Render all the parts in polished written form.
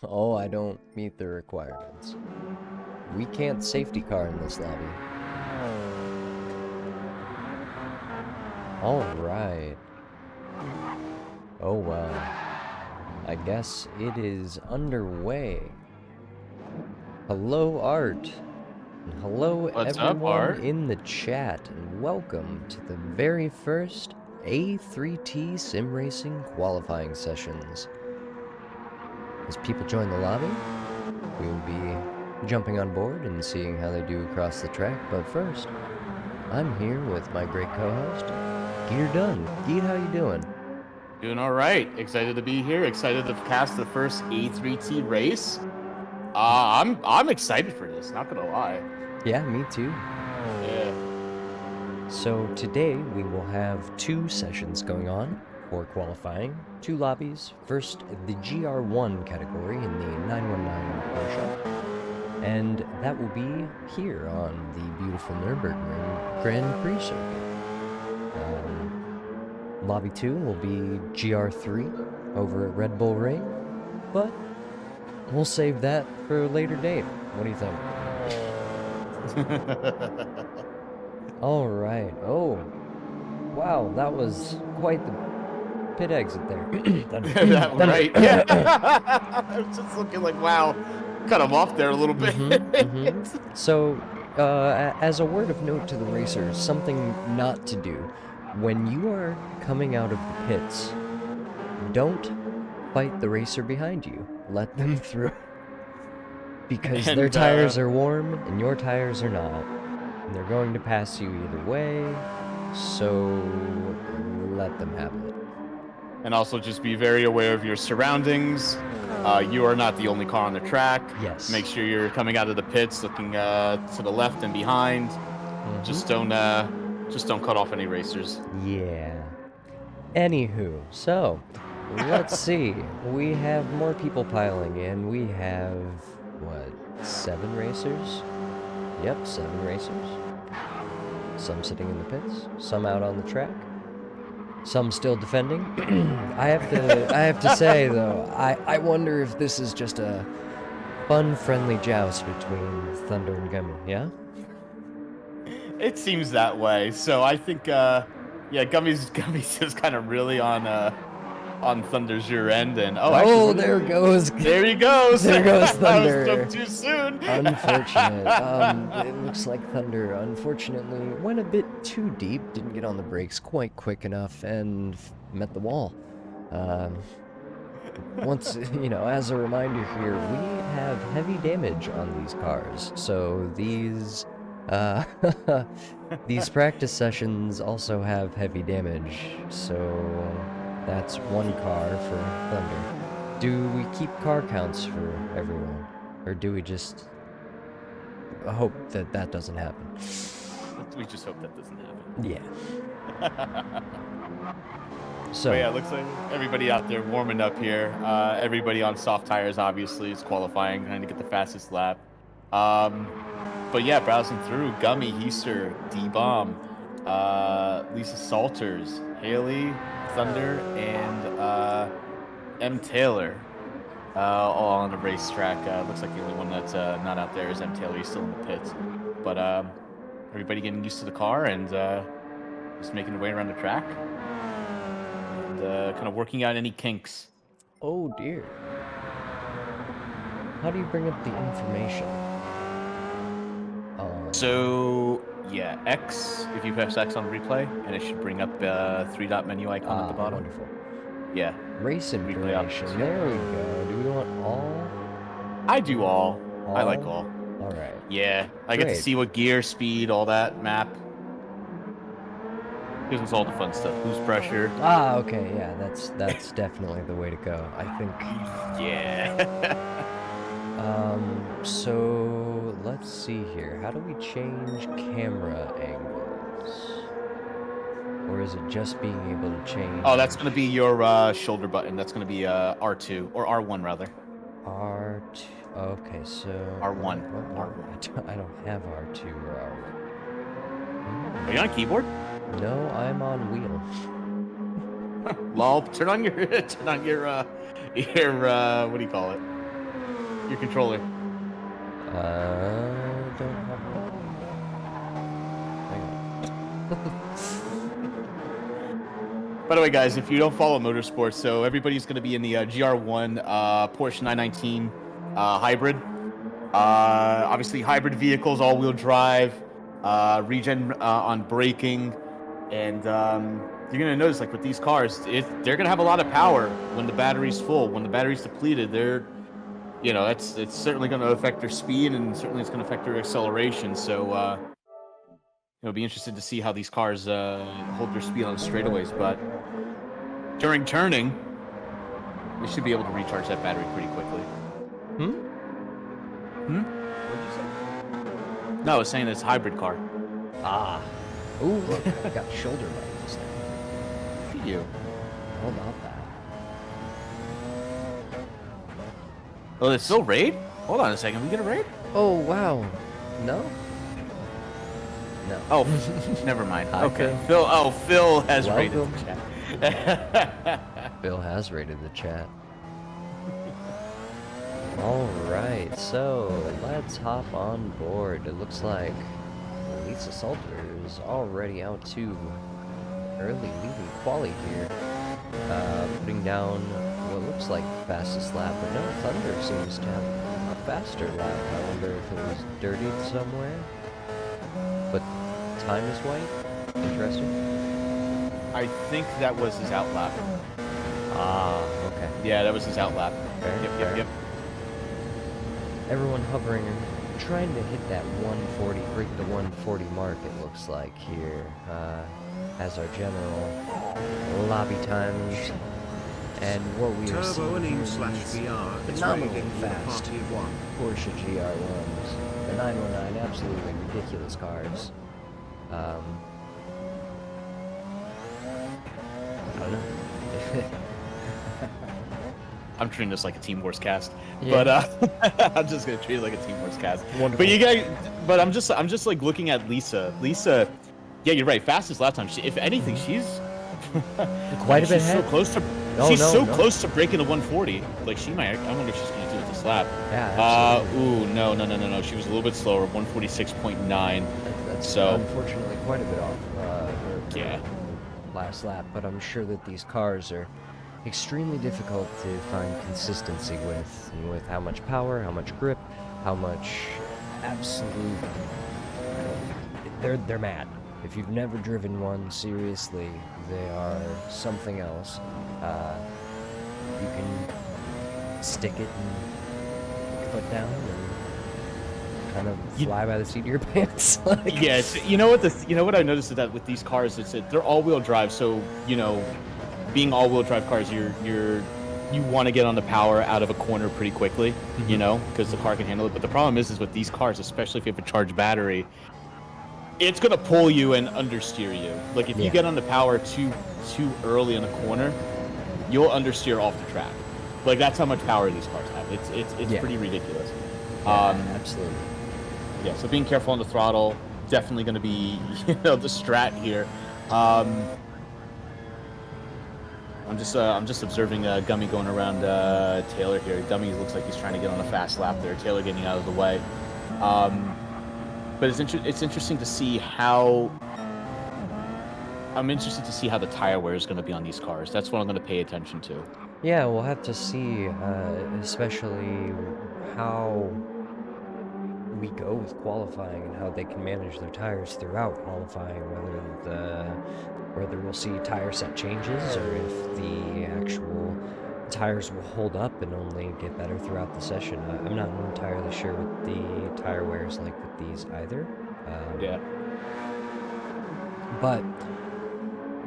Oh, I don't meet the requirements. We can't safety car in this lobby. Alright. Oh well. I guess it is underway. Hello, Art. And hello, What's up, everyone Art? in the chat, and welcome to the very first A3T sim racing qualifying sessions. As people join the lobby, we will be jumping on board and seeing how they do across the track, but first, I'm here with my great co-host, Geeterdonee. Geet, how you doing? Doing all right. Excited to be here. Excited to cast the first A3T race. I'm excited for this. Not gonna lie. Yeah, me too. Yeah. So today we will have 2 sessions going on for qualifying, 2 lobbies. First, the Gr1 category in the 919 Porsche, and that will be here on the beautiful Nürburgring Gran Turismo circuit. Lobby 2 will be Gr3 over at RedBull Ring, but we'll save that for a later date. What do you think? Alright, oh, wow, that was quite the pit exit there. Right. Yeah. I was just looking like, wow, cut him off there a little bit. So, as a word of note to the racers, something not to do. When you are coming out of the pits, don't fight the racer behind you. Let them through. Because their tires are warm and your tires are not. And they're going to pass you either way, so let them have it. And also just be very aware of your surroundings. You are not the only car on the track. Yes. Make sure you're coming out of the pits, looking to the left and behind. Just don't cut off any racers. Yeah. Anywho, so let's see. We have more people piling in. We have what, 7 racers? Yep, 7 racers. Some sitting in the pits, some out on the track, some still defending. I have to say though, I wonder if this is just a fun, friendly joust between Thunder and Gummy. Yeah. It seems that way. So I think, yeah, Gummy's just kind of really on Thunder's rear end, and actually, there goes. There he goes. There goes Thunder. I was too soon. Unfortunate. It looks like Thunder, unfortunately, went a bit too deep, didn't get on the brakes quite quick enough, and met the wall. Once, as a reminder here, we have heavy damage on these cars, so these practice sessions also have heavy damage, so that's 1 car for Thunder. Do we keep car counts for everyone? Or do we just hope that that doesn't happen? We just hope that doesn't happen. Yeah. So yeah, it looks like everybody out there warming up here. Everybody on soft tires obviously is qualifying, trying to get the fastest lap. But yeah, browsing through, Gummy, Heister, D-Bomb, Lisa Salters, Haley, Thunder, and M. Taylor, all on the racetrack. Looks like the only one that's not out there is M. Taylor. He's still in the pits. But everybody getting used to the car and just making their way around the track. And kind of working out any kinks. Oh dear. How do you bring up the information? So yeah, X, if you press X on replay, and it should bring up 3-dot menu icon at the bottom. Wonderful. Yeah. Race information. There we go. Do we want all? I do all. I like all. All right. Yeah, I get to see what gear, speed, all that, map. Gives us all the fun stuff. Boost pressure. Okay, yeah, that's definitely the way to go, I think. Yeah. So let's see here. How do we change camera angles? Or is it just being able to change? Oh, that's gonna be your shoulder button. That's gonna be R2 or R1 rather. R2. Okay, so R1. I don't have R2 or R1. Are you on a keyboard? No, I'm on wheel. Lol. Turn on your what do you call it? your controller? Don't have one. Hang on. By the way, guys, if you don't follow motorsports, so everybody's going to be in the Gr1 Porsche 919 hybrid. Obviously, hybrid vehicles, all-wheel drive, regen on braking, and you're going to notice, like with these cars, they're going to have a lot of power when the battery's full. When the battery's depleted, it's certainly going to affect their speed, and certainly it's going to affect their acceleration. So, be interested to see how these cars hold their speed on the straightaways. But during turning, we should be able to recharge that battery pretty quickly. What did you say? No, I was saying it's a hybrid car. Ah. Ooh, look, I got shoulder buttons now. Look at you. How about that? Oh, it's still raid? Hold on a second. We get a raid? Oh, wow. No? No. Oh, never mind. Hi, Okay. Phil has raided Welcome. the chat. Bill has rated the chat. Alright, so let's hop on board. It looks like Lisa Salter is already out to early leaving quali here. Putting down what looks like fastest lap, but no, Thunder seems to have a faster lap. I wonder if it was dirtied somewhere. But time is white. Interesting. I think that was his out lap. Ah, okay. Yeah, that was his out lap. Fair, fair. Yep. Everyone hovering and trying to hit that 140, break the 140 mark, it looks like here, as our general lobby times. And what we are seeing here is phenomenally fast Porsche Gr1s. The 919, absolutely ridiculous cars. I don't know. I'm treating this like a Team Wars cast, Yeah. but I'm just gonna treat it like a Team Wars cast. Wonderful. But you guys, I'm just like looking at Lisa. Lisa, yeah, you're right. Fastest lap time. If anything, she's Quite a bit she's ahead. so close to. No, she's no, so no. close to breaking the 140. Like she might. I wonder if she's gonna do it this lap. Yeah, absolutely. Ooh, no. She was a little bit slower. 146.9. That's So- unfortunately quite a bit off her Yeah. last lap, but I'm sure that these cars are extremely difficult to find consistency with how much power, how much grip, how much absolute. They're mad. If you've never driven one, seriously, they are something else. You can stick it and foot down and kind of fly by the seat of your pants. Like, Yeah, you know what I noticed is that with these cars, it's that they're all-wheel drive. So being all-wheel drive cars, you want to get on the power out of a corner pretty quickly, because the car can handle it. But the problem is with these cars, especially if you have a charged battery, it's gonna pull you and understeer you. Like if you get on the power too early in a corner, you'll understeer off the track. Like that's how much power these cars have. It's pretty ridiculous. absolutely. Yeah, so being careful on the throttle, definitely going to be, the strat here. I'm just observing Gummy going around Taylor here. Gummy looks like he's trying to get on a fast lap there. Taylor getting out of the way. But it's interesting to see how. I'm interested to see how the tire wear is going to be on these cars. That's what I'm going to pay attention to. Yeah, we'll have to see, especially how we go with qualifying and how they can manage their tires throughout qualifying, whether we'll see tire set changes or if the actual tires will hold up and only get better throughout the session. I'm not entirely sure what the tire wear is like with these either. Yeah. But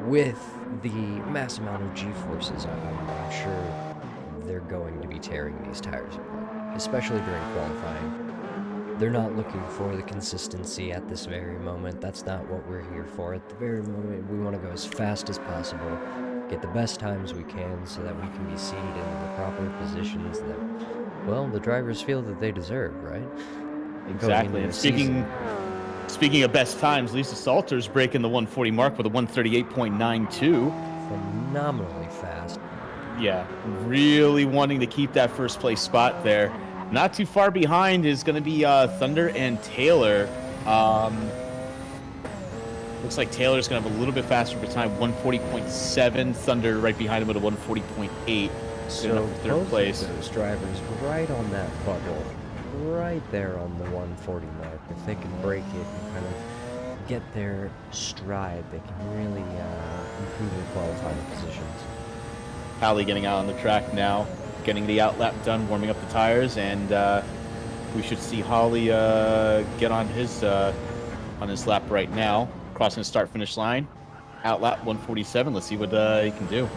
with the mass amount of G-forces, I'm sure they're going to be tearing these tires apart, especially during qualifying. They're not looking for the consistency at this very moment. That's not what we're here for. At the very moment, we want to go as fast as possible, get the best times we can so that we can be seated in the proper positions that, well, the drivers feel that they deserve, right? Exactly. And speaking of best times, Lisa Salter's breaking the 140 mark with a 138.92. Phenomenally fast. Yeah, really wanting to keep that first place spot there. Not too far behind is going to be Thunder and Taylor. Looks like Taylor's going to have a little bit faster of a time, 140.7. Thunder right behind him at a 140.8. So for third place. Those drivers right on that bubble, right there on the 140 mark. If they can break it and kind of get their stride, they can really improve their qualifying positions. Hallie getting out on the track now, getting the out lap done, warming up the tires, and we should see Holly get on his lap right now, crossing the start finish line. Out lap 147. Let's see what he can do.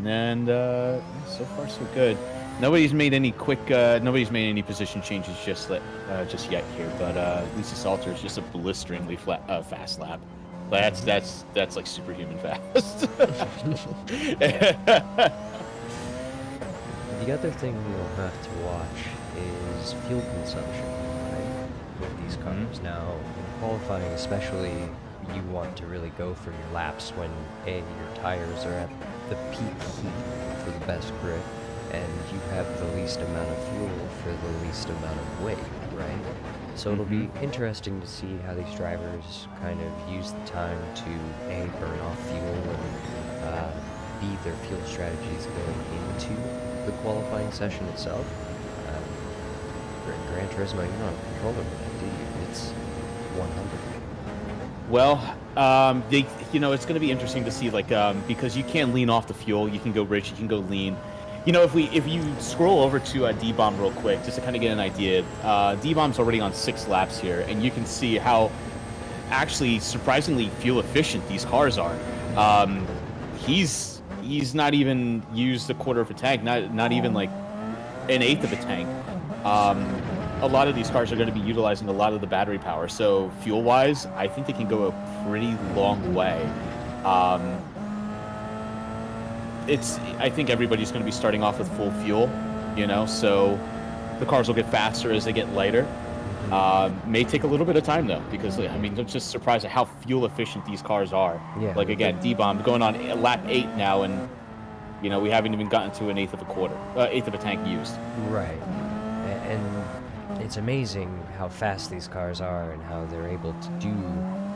And so far so good. Nobody's made any position changes just yet here, but Lisa Salter is just a blisteringly fast lap. That's like superhuman fast. The other thing you'll have to watch is fuel consumption, right, with these cars. Now, in qualifying especially, you want to really go for your laps when your tires are at the peak heat for the best grip, and you have the least amount of fuel for the least amount of weight, right? So it'll be interesting to see how these drivers kind of use the time to A, burn off fuel, and B, their fuel strategies going into the qualifying session itself. For Gran Turismo, you're not a controller with that, do you? It's 100. Well, it's going to be interesting to see, like, because you can lean off the fuel, you can go rich, you can go lean. You know, if you scroll over to D-Bomb real quick, just to kind of get an idea, D-Bomb's already on 6 laps here, and you can see how actually surprisingly fuel efficient these cars are. He's not even used a quarter of a tank, not even like an eighth of a tank. A lot of these cars are going to be utilizing a lot of the battery power, so fuel-wise, I think they can go a pretty long way. I think everybody's going to be starting off with full fuel, so the cars will get faster as they get lighter. May take a little bit of time though, because I'm just surprised at how fuel efficient these cars are. Yeah. Like again, D-Bomb going on lap 8 now, and we haven't even gotten to an eighth of a tank used. Right, and it's amazing how fast these cars are and how they're able to do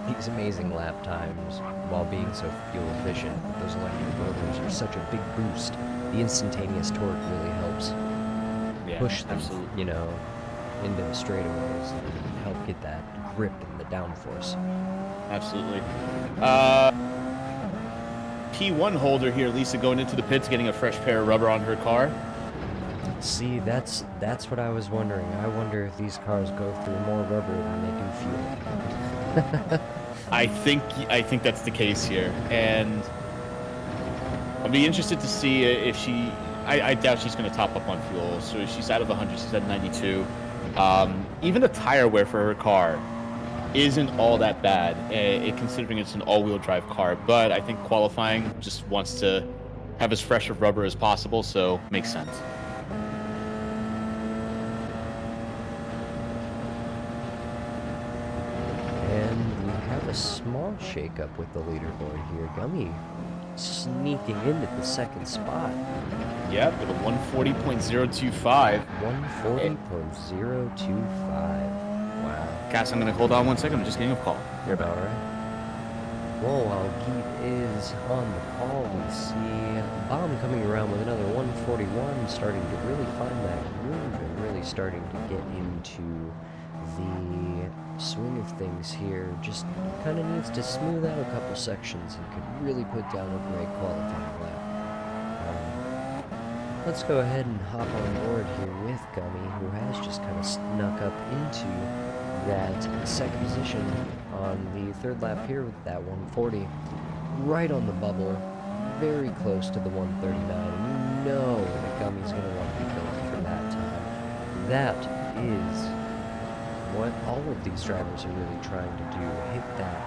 these amazing lap times while being so fuel efficient. Those electric motors are such a big boost. The instantaneous torque really helps push them, into the straightaways and help get that grip and the downforce. Absolutely. P1 holder here, Lisa, going into the pits, getting a fresh pair of rubber on her car. See, that's what I was wondering. I wonder if these cars go through more rubber than they do fuel. I think that's the case here, and I'll be interested to see if she. I doubt she's going to top up on fuel. So she's out of 100. She's at 92. Even the tire wear for her car isn't all that bad, considering it's an all-wheel drive car. But I think qualifying just wants to have as fresh of rubber as possible, so makes sense. And we have a small shakeup with the leaderboard here. Gummy sneaking into the second spot. Yep, with a 140.025. 140.025. Wow. Cass, I'm going to hold on 1 second. I'm just getting a call. You're about right. Well, while Geet is on the call, we see Bomb coming around with another 141, starting to really find that groove and really starting to get into the swing of things here. Just kind of needs to smooth out a couple sections and could really put down a great qualifying lap. Let's go ahead and hop on board here with Gummy, who has just kind of snuck up into that second position on the third lap here with that 140. Right on the bubble, very close to the 139, and you know that Gummy's going to want to be going for that time. That is what all of these drivers are really trying to do, hit that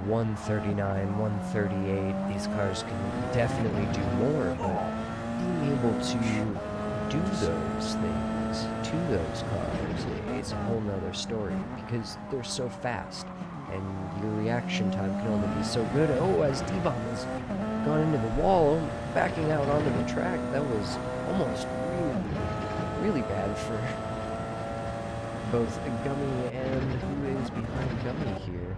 139, 138. These cars can definitely do more, but being able to do those things to those cars, it's a whole nother story because they're so fast and your reaction time can only be so good. Oh, as D-Bomb has gone into the wall, backing out onto the track, that was almost really, really bad for both Gummy and who is behind Gummy here.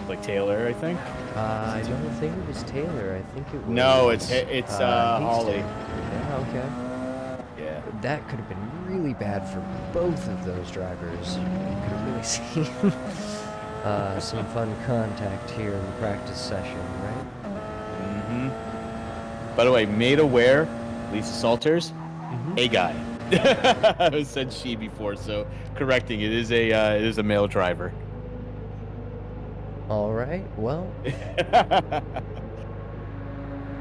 Like Taylor, I think. I don't think it was Taylor. I think it was. No, it's Holly. Yeah. Okay. Yeah. That could have been really bad for both of those drivers. You could have really seen some fun contact here in the practice session, right? Mm-hmm. By the way, made aware, Lisa Salters, a guy. I said she before, so correcting it is a male driver. All right. Well,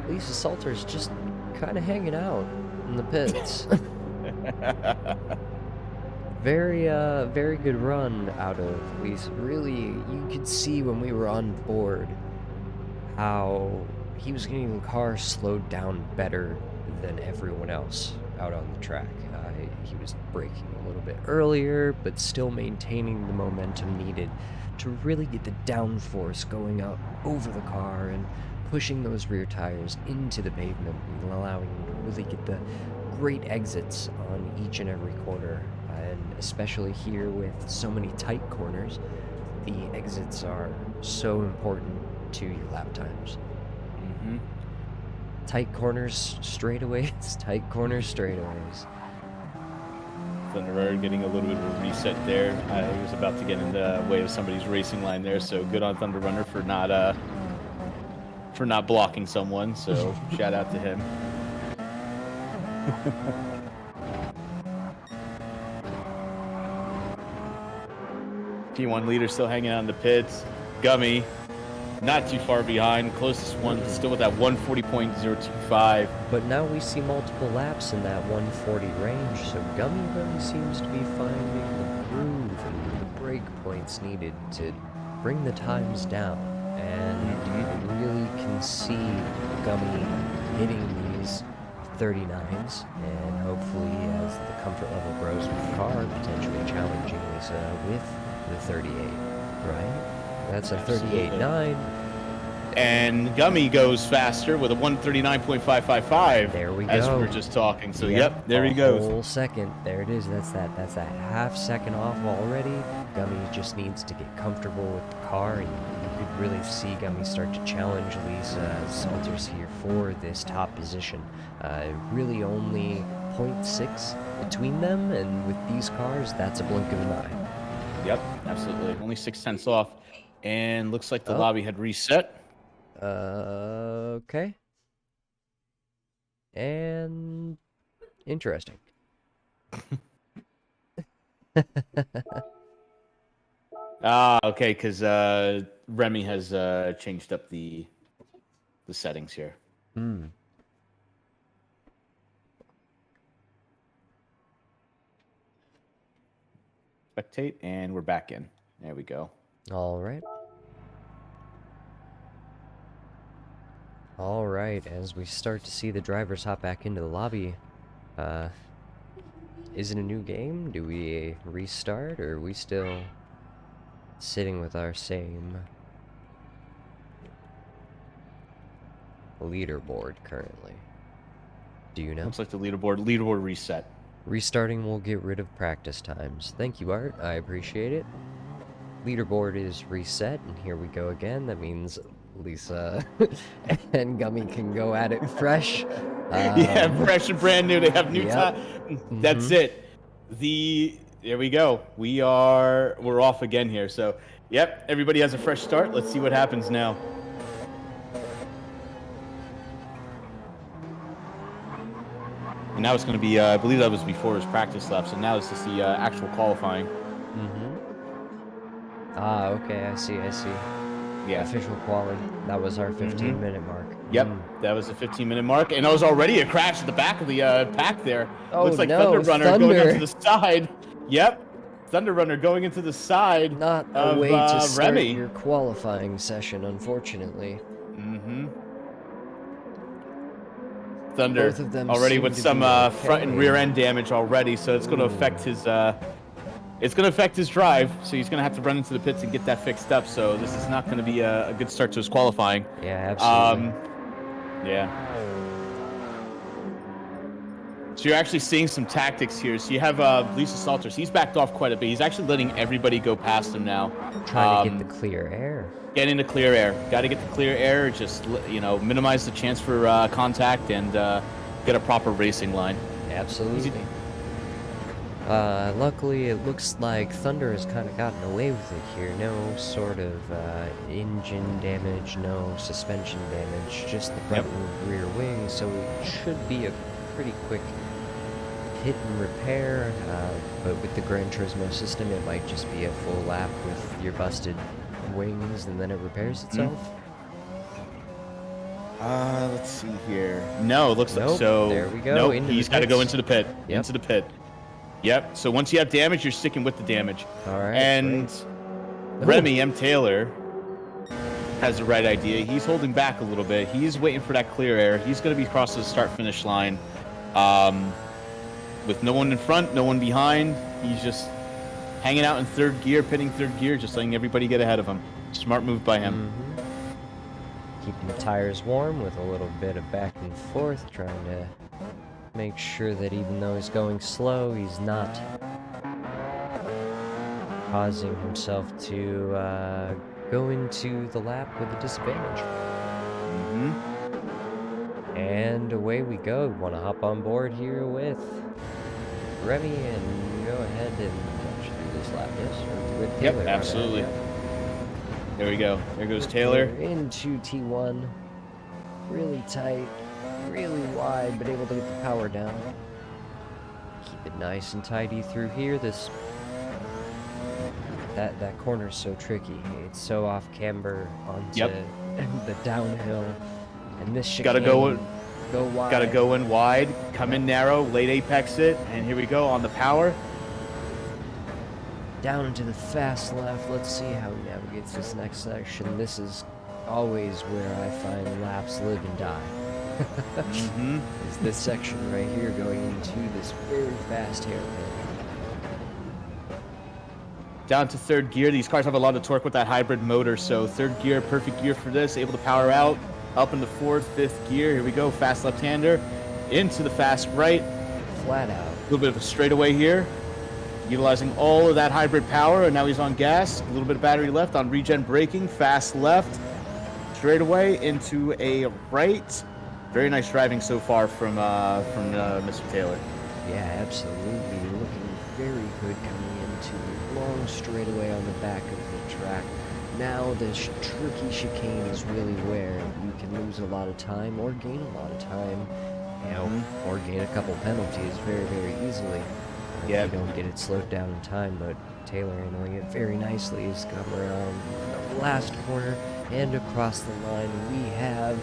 Lisa Salter's just kind of hanging out in the pits. Very good run out of Lisa. Really, you could see when we were on board how he was getting the car slowed down better than everyone else out on the track. He was braking a little bit earlier, but still maintaining the momentum needed to really get the downforce going up over the car and pushing those rear tires into the pavement and allowing him to really get the great exits on each and every corner. And especially here with so many tight corners, the exits are so important to your lap times. Mm-hmm. Tight corners, straightaways, tight corners, straightaways. Thunderbird getting a little bit of a reset there. He was about to get in the way of somebody's racing line there, so good on Thunder Runner for not blocking someone. So shout out to him. P1 leader still hanging out in the pits. Gummy, not too far behind. Closest one still with that 140.025. But now we see multiple laps in that 140 range, so Gummy really seems to be finding the groove and the break points needed to bring the times down. And I really can see Gummy hitting these 39s, and hopefully as the comfort level grows with the car, potentially challenging Lisa with the 38, right? That's a 38.9. And Gummy goes faster with a 139.555. There we go. As we were just talking. So yep, there he goes. Whole second. There it is. That's that half second off already. Gummy just needs to get comfortable with the car, and you could really see Gummy start to challenge Lisa Salters here for this top position. Really only 0.6 between them, and with these cars, that's a blink of an eye. Yep, absolutely. Only 0.6 off. And looks like the lobby had reset. Okay. And interesting. Okay, because Remy has changed up the settings here. Spectate, and we're back in. There we go. All right. All right, as we start to see the drivers hop back into the lobby, is it a new game? Do we restart, or are we still sitting with our same leaderboard currently? Do you know? Looks like the leaderboard reset. Restarting will get rid of practice times. Thank you, Art. I appreciate it. Leaderboard is reset, and here we go again. That means Lisa and Gummy can go at it fresh. Yeah, fresh and brand new. They have new time. That's it. There we go. We're off again here. So, yep, everybody has a fresh start. Let's see what happens now. And now it's going to be, I believe that was before his practice lap. So now this is the actual qualifying. Okay, I see. Yeah. Official quali. That was our 15-minute mark. Yep, that was a 15-minute mark, and it was already a crash at the back of the pack there. Oh, looks like no, Thunder Runner going into the side. Yep, Thunder Runner going into the side. Not a way to start Remy. your qualifying session, unfortunately. Thunder Both of them already seem with to some be okay. front and rear end damage already, so it's going to affect his It's going to affect his drive, so he's going to have to run into the pits and get that fixed up. So this is not going to be a good start to his qualifying. Yeah, absolutely. Yeah. So you're actually seeing some tactics here. So you have Lisa Salters. He's backed off quite a bit. He's actually letting everybody go past him now. Trying to get the clear air. Getting the clear air. Got to get the clear air. Just, you know, minimize the chance for contact and get a proper racing line. Absolutely. Luckily, it looks like Thunder has kind of gotten away with it here. No sort of engine damage, no suspension damage, just the front and rear wing. So it should be a pretty quick hit and repair. But with the Gran Turismo system, it might just be a full lap with your busted wings, and then it repairs itself. Let's see here. No, it looks like so. There we go. Nope, he's got to go into the pit. Yep. Into the pit. Yep. So once you have damage, you're sticking with the damage. All right. And Remy M. Taylor has the right idea. He's holding back a little bit. He's waiting for that clear air. He's going to be crossing the start-finish line with no one in front, no one behind. He's just hanging out in third gear, pitting third gear, just letting everybody get ahead of him. Smart move by him. Keeping the tires warm with a little bit of back and forth, trying to make sure that even though he's going slow, he's not causing himself to go into the lap with a disadvantage. And away we go. Want to hop on board here with Remy and go ahead and actually do this lap, yes? Or with Taylor. Yep, absolutely. Yep. There we go. There goes Taylor. Into T1. Really tight, really wide, but able to get the power down. Keep it nice and tidy through here. That corner's so tricky. It's so off camber onto the downhill, and this chicane, Gotta go wide. Gotta go in wide, come in narrow, late apex it, and here we go on the power. Down into the fast left. Let's see how he navigates this next section. This is always where I find laps live and die. Is this section right here going into this very fast hairpin. Down to third gear. These cars have a lot of torque with that hybrid motor, so third gear, perfect gear for this. Able to power out, up in the fourth, fifth gear. Here we go, fast left-hander, into the fast right. Flat out. A little bit of a straightaway here. Utilizing all of that hybrid power, and now he's on gas. A little bit of battery left on regen braking, fast left. Straight away into a right. Very nice driving so far from Mr. Taylor. Yeah, absolutely. Looking very good coming into long straightaway on the back of the track. Now this tricky chicane is really where you can lose a lot of time or gain a lot of time, you know, or gain a couple penalties very, very easily. Yeah. If you don't get it slowed down in time, but Taylor handling it very nicely. He's come around the last corner and across the line. We have,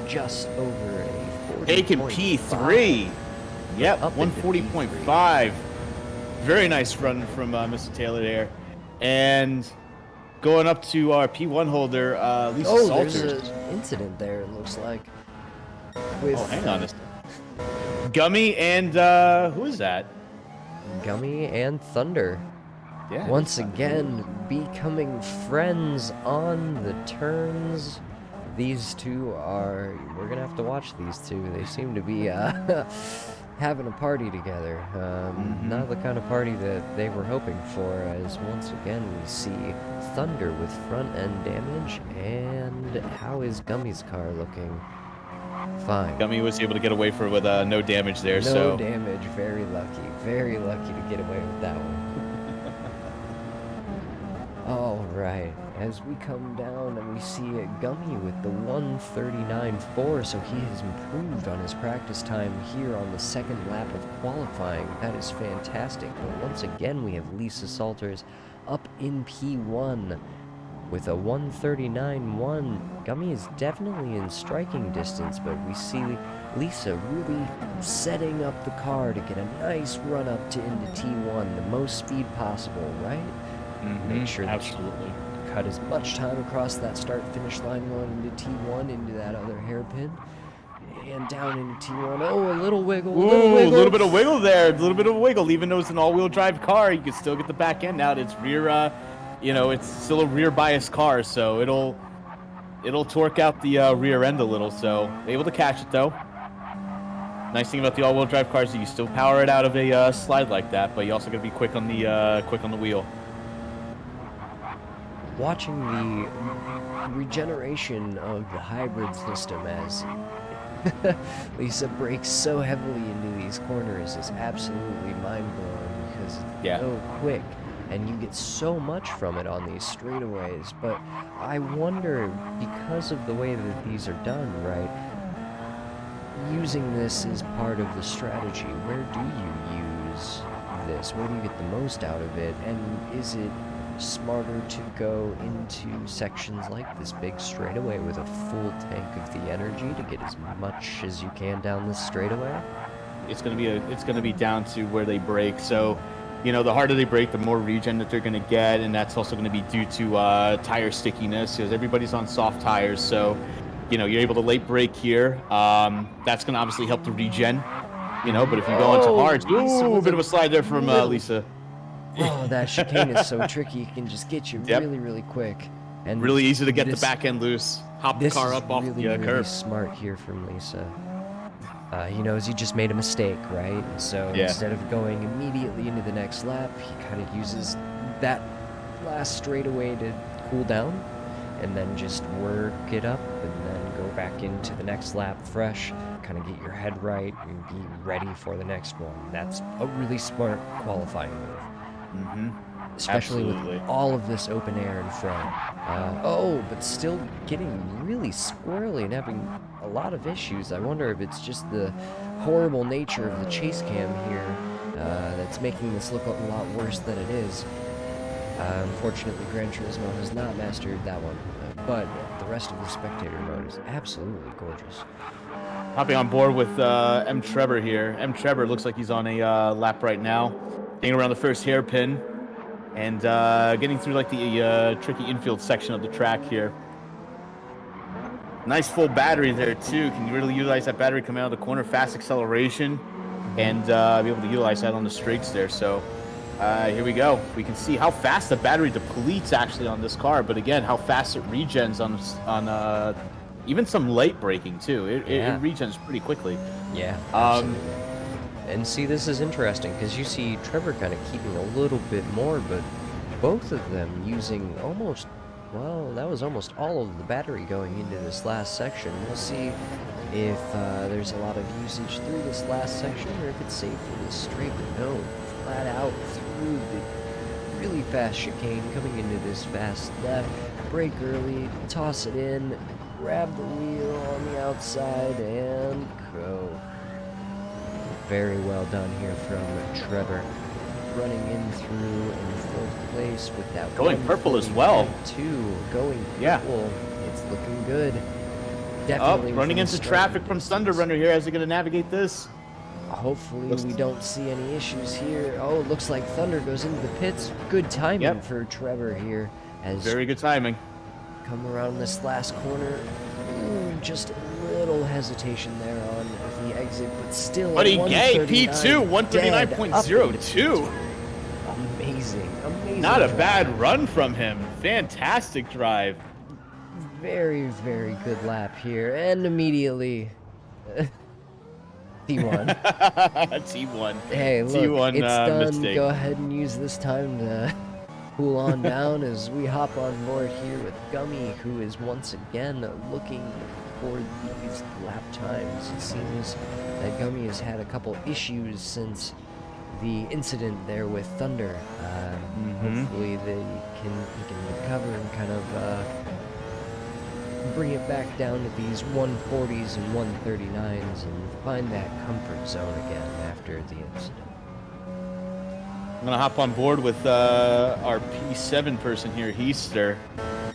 just over a 40. Taking P3. Yep, 140.5. Very nice run from Mr. Taylor there. And going up to our P1 holder, Lisa Salters. There's an incident there, it looks like. With hang on a second. Gummy and, who is that? Gummy and Thunder. Yeah. Once again, becoming friends on the turns. These two are... We're going to have to watch these two. They seem to be having a party together. Not the kind of party that they were hoping for, as once again we see Thunder with front end damage. And how is Gummy's car looking? Fine. Gummy was able to get away with no damage there. No damage. Very lucky. Very lucky to get away with that one. All right. As we come down and we see a Gummy with the 139.4, so he has improved on his practice time here on the second lap of qualifying. That is fantastic. But once again, we have Lisa Salters up in P1 with a 139.1. Gummy is definitely in striking distance, but we see Lisa really setting up the car to get a nice run up to into T1, the most speed possible, right? Make sure that absolutely cut as much time across that start-finish line going into T1 into that other hairpin. and down into T1. Oh, a little wiggle, Ooh, a little bit of wiggle there. A little bit of wiggle. Even though it's an all-wheel drive car, you can still get the back end out. It's rear, it's still a rear bias car, so it'll torque out the rear end a little. So able to catch it though. Nice thing about the all-wheel drive cars is you still power it out of a slide like that, but you also got to be quick on the wheel. Watching the regeneration of the hybrid system as Lisa brakes so heavily into these corners is absolutely mind-blowing because it's so quick and you get so much from it on these straightaways. But I wonder, because of the way that these are done, right, using this as part of the strategy, where do you use this? Where do you get the most out of it? And is it smarter to go into sections like this big straightaway with a full tank of the energy to get as much as you can down this straightaway? It's gonna be down to where they brake. So, the harder they brake, the more regen that they're gonna get, and that's also gonna be due to tire stickiness because everybody's on soft tires. So, you're able to late brake here. That's gonna obviously help the regen. But if you go into hard, a bit of a slide there from Lisa. Oh, that chicane is so tricky. It can just get you really, really quick. And really easy to get the back end loose. Hop the car up off the curb. Really smart here from Lisa. He knows he just made a mistake, right? So instead of going immediately into the next lap, he kind of uses that last straightaway to cool down and then just work it up and then go back into the next lap fresh, kind of get your head right and be ready for the next one. That's a really smart qualifying move. Especially with all of this open air in front. But still getting really squirrely and having a lot of issues. I wonder if it's just the horrible nature of the chase cam here that's making this look a lot worse than it is. Unfortunately, Gran Turismo has not mastered that one, but the rest of the spectator mode is absolutely gorgeous. Hopping on board with M. Trevor here. M. Trevor looks like he's on a lap right now. Getting around the first hairpin and getting through like the tricky infield section of the track here. Nice full battery there too. Can you really utilize that battery coming out of the corner? Fast acceleration and be able to utilize that on the straights there. So here we go. We can see how fast the battery depletes actually on this car, but again, how fast it regens on even some late braking too. It regens pretty quickly. Yeah. Absolutely. And see, this is interesting because you see Trevor kind of keeping a little bit more, but both of them using almost, that was almost all of the battery going into this last section. We'll see if there's a lot of usage through this last section or if it's safe for this straight, but no, flat out through the really fast chicane coming into this fast left, brake early, toss it in, grab the wheel on the outside, and go. Very well done here from Trevor, running in through in fourth place with that going purple as well. Going purple. It's looking good. Definitely running into traffic from Thunder Runner here. How's he going to navigate this? Hopefully we don't see any issues here. Oh, it looks like Thunder goes into the pits. Good timing for Trevor here. Very good timing. Come around this last corner. Just a little hesitation there on the exit, but still. But he gave P2 139.02. Amazing. Not a bad run from him. Fantastic drive. Very, very good lap here, and immediately T1. T1. Hey, look, T1, it's done. mistake. Go ahead and use this time to cool on down as we hop on board here with Gummy, who is once again looking for these lap times. It seems that Gummy has had a couple issues since the incident there with Thunder. Hopefully he can recover and kind of bring it back down to these 140s and 139s and find that comfort zone again after the incident. I'm going to hop on board with our P7 person here, Heaster,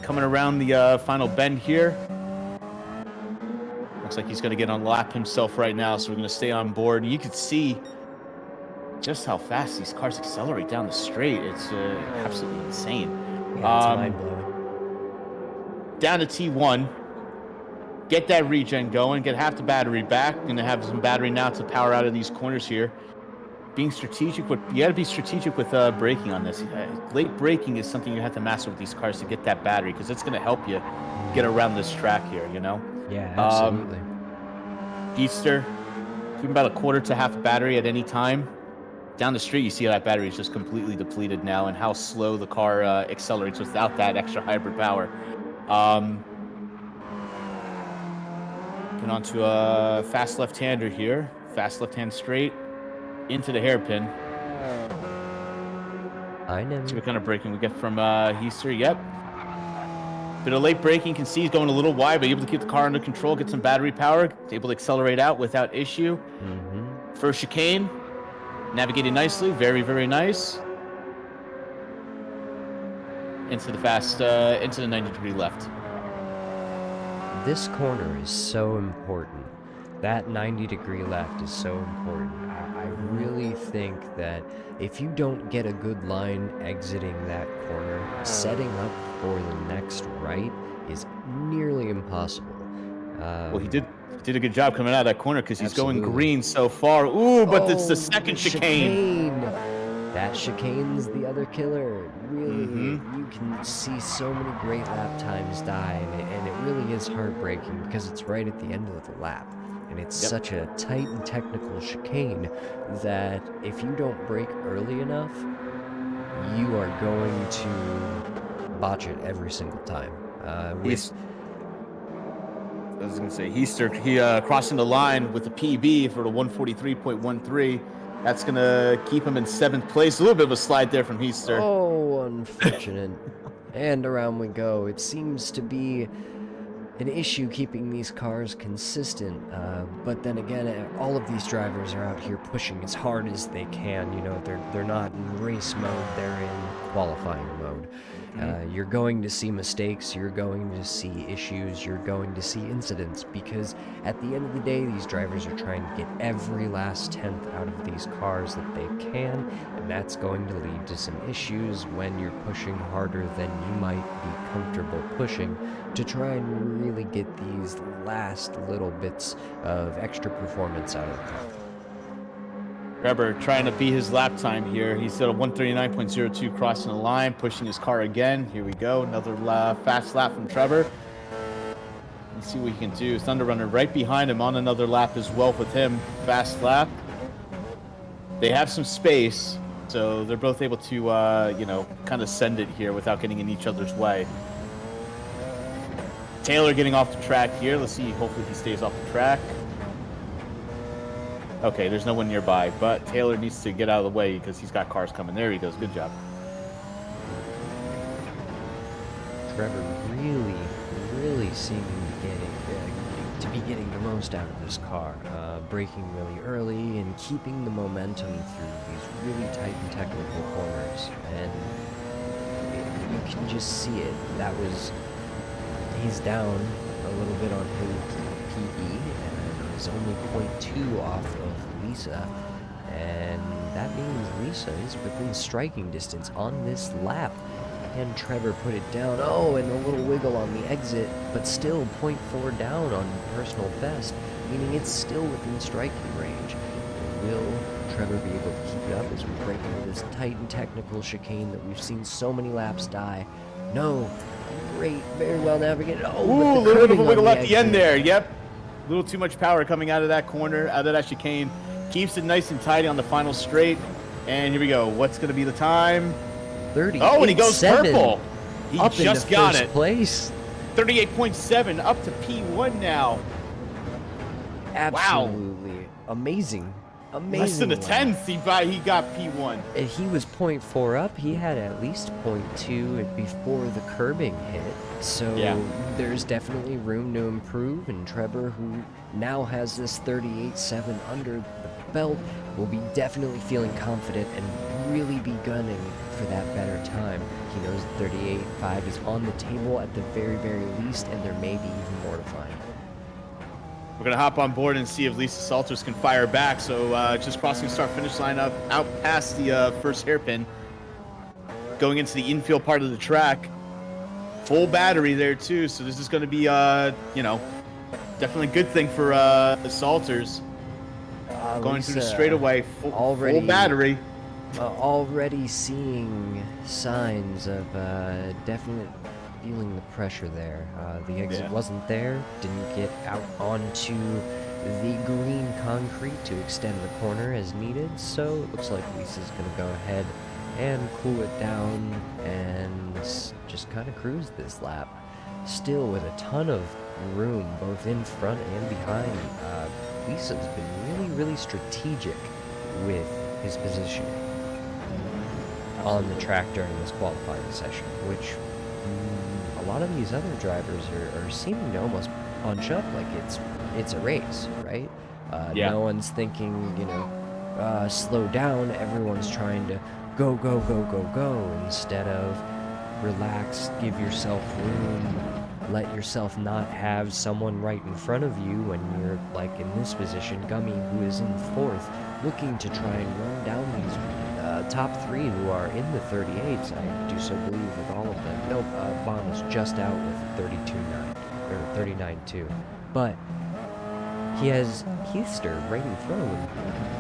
coming around the final bend here. Looks like he's going to get on lap himself right now, so we're going to stay on board. And you can see just how fast these cars accelerate down the straight. It's absolutely insane. Yeah, it's mind-blowing. Down to T1. get that regen going, get half the battery back. Going to have some battery now to power out of these corners here. Being strategic, you got to be strategic with braking on this. Late braking is something you have to master with these cars to get that battery, because it's going to help you get around this track here, you know? Yeah, absolutely. Easter, keep about a quarter to half a battery at any time. Down the street, you see that battery is just completely depleted now, and how slow the car accelerates without that extra hybrid power. Get onto a fast left-hander here. Fast left-hand straight into the hairpin. I know. See what kind of braking we get from Easter. Yep. Bit of late braking. Can see he's going a little wide, but able to keep the car under control, get some battery power. Able to accelerate out without issue. First chicane. Navigating nicely. Very, very nice. Into the fast, into the 90-degree left. This corner is so important. That 90-degree left is so important. I really think that if you don't get a good line exiting that corner, setting up for the next right is nearly impossible. Well, he did a good job coming out of that corner, because he's going green so far. Ooh, but it's the second chicane. That chicane's the other killer. Really, you can see so many great lap times die, and it really is heartbreaking because it's right at the end of the lap. And it's such a tight and technical chicane that if you don't brake early enough, you are going to botch it every single time. I was going to say, he crossing the line with a PB for the 143.13. That's going to keep him in 7th place. A little bit of a slide there from Easter. Oh, unfortunate. And around we go. It seems to be an issue keeping these cars consistent. But then again, all of these drivers are out here pushing as hard as they can. You know, they're not in race mode, they're in qualifying mode. You're going to see mistakes, you're going to see issues, you're going to see incidents, because at the end of the day, these drivers are trying to get every last tenth out of these cars that they can, and that's going to lead to some issues when you're pushing harder than you might be comfortable pushing to try and really get these last little bits of extra performance out of the car. Trevor trying to beat his lap time here. He's at a 139.02 crossing the line, pushing his car again. Here we go. Another fast lap from Trevor. Let's see what he can do. Thunder Runner right behind him on another lap as well with him. Fast lap. They have some space, so they're both able to, you know, kind of send it here without getting in each other's way. Taylor getting off the track here. Let's see. Hopefully he stays off the track. Okay, there's no one nearby, but Taylor needs to get out of the way because he's got cars coming. There he goes. Good job. Trevor really seeming to be getting the most out of this car. Braking really early and keeping the momentum through these really tight and technical corners. And you can just see it. He's down a little bit on his PE. Is only 0.2 off of Lisa, and that means Lisa is within striking distance on this lap. And Trevor put it down. Oh, and a little wiggle on the exit, but still 0.4 down on personal best, meaning it's still within striking range. Will Trevor be able to keep it up as we break into this tight and technical chicane that we've seen so many laps die? No. Great, very well navigated. Oh, ooh, a little bit of a wiggle at the end there. Yep. A little too much power coming out of that corner, out of that chicane. Keeps it nice and tidy on the final straight. And here we go. What's going to be the time? 30. Oh, and he goes purple. He up just into got first it. Place. 38.7 up to P1 now. Absolutely amazing. Amazing. Less than a tenth, he got P1. If he was 0.4 up, he had at least 0.2 before the curbing hit. So there's definitely room to improve, and Trevor, who now has this 38.7 under the belt, will be definitely feeling confident and really be gunning for that better time. He knows 38.5 is on the table at the very, very least, and there may be even more to find. We're going to hop on board and see if Lisa Salters can fire back. So just crossing the start-finish line up out past the first hairpin. Going into the infield part of the track. Full battery there, too. So this is going to be, you know, Definitely a good thing for assaulters. Going through the Lisa, straightaway, full battery. already seeing signs of definite feeling the pressure there. The exit wasn't there, didn't get out onto the green concrete to extend the corner as needed, so it looks like Lisa's going to go ahead and cool it down and just kind of cruise this lap. Still with a ton of room both in front and behind. Lisa's been really strategic with his positioning on the track during this qualifying session, which a lot of these other drivers are seeming to almost punch up like it's a race, right? No one's thinking, slow down. Everyone's trying to go instead of relax, give yourself room, let yourself not have someone right in front of you when you're, like in this position, Gummy, who is in 4th, looking to try and run down these top 3 who are in the 38s. I do so believe with all of them. Nope, Bomb is just out with 32.9, or 39.2. But he has Heaster right in front of him.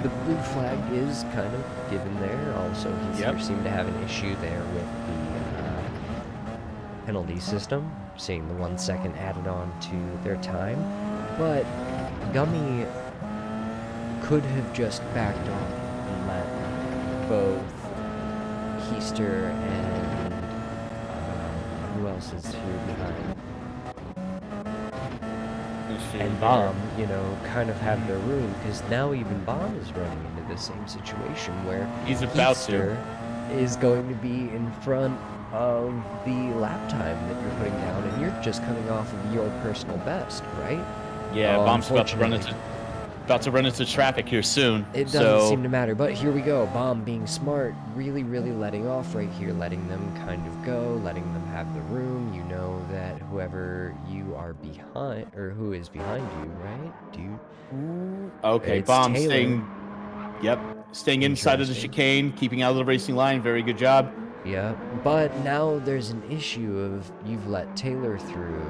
The blue flag is kind of given there. Also, Heaster seemed to have an issue there with the penalty system, seeing the 1 second added on to their time. But Gummy could have just backed off and let both Heaster and who else is here behind? And Bomb, kind of have their room, because now even Bomb is running into the same situation where he's about Heaster is going to be in front of the lap time that you're putting down, and you're just coming off of your personal best, right? Yeah, Bomb's about to run into traffic here soon. It doesn't seem to matter, but here we go. Bomb being smart, really letting off right here, letting them kind of go, letting them have the room. You know that whoever you are behind, or who is behind you, right? Do you? Okay, It's Bomb Taylor. staying inside of the chicane, keeping out of the racing line. Very good job. Yeah, but now there's an issue of you've let Taylor through,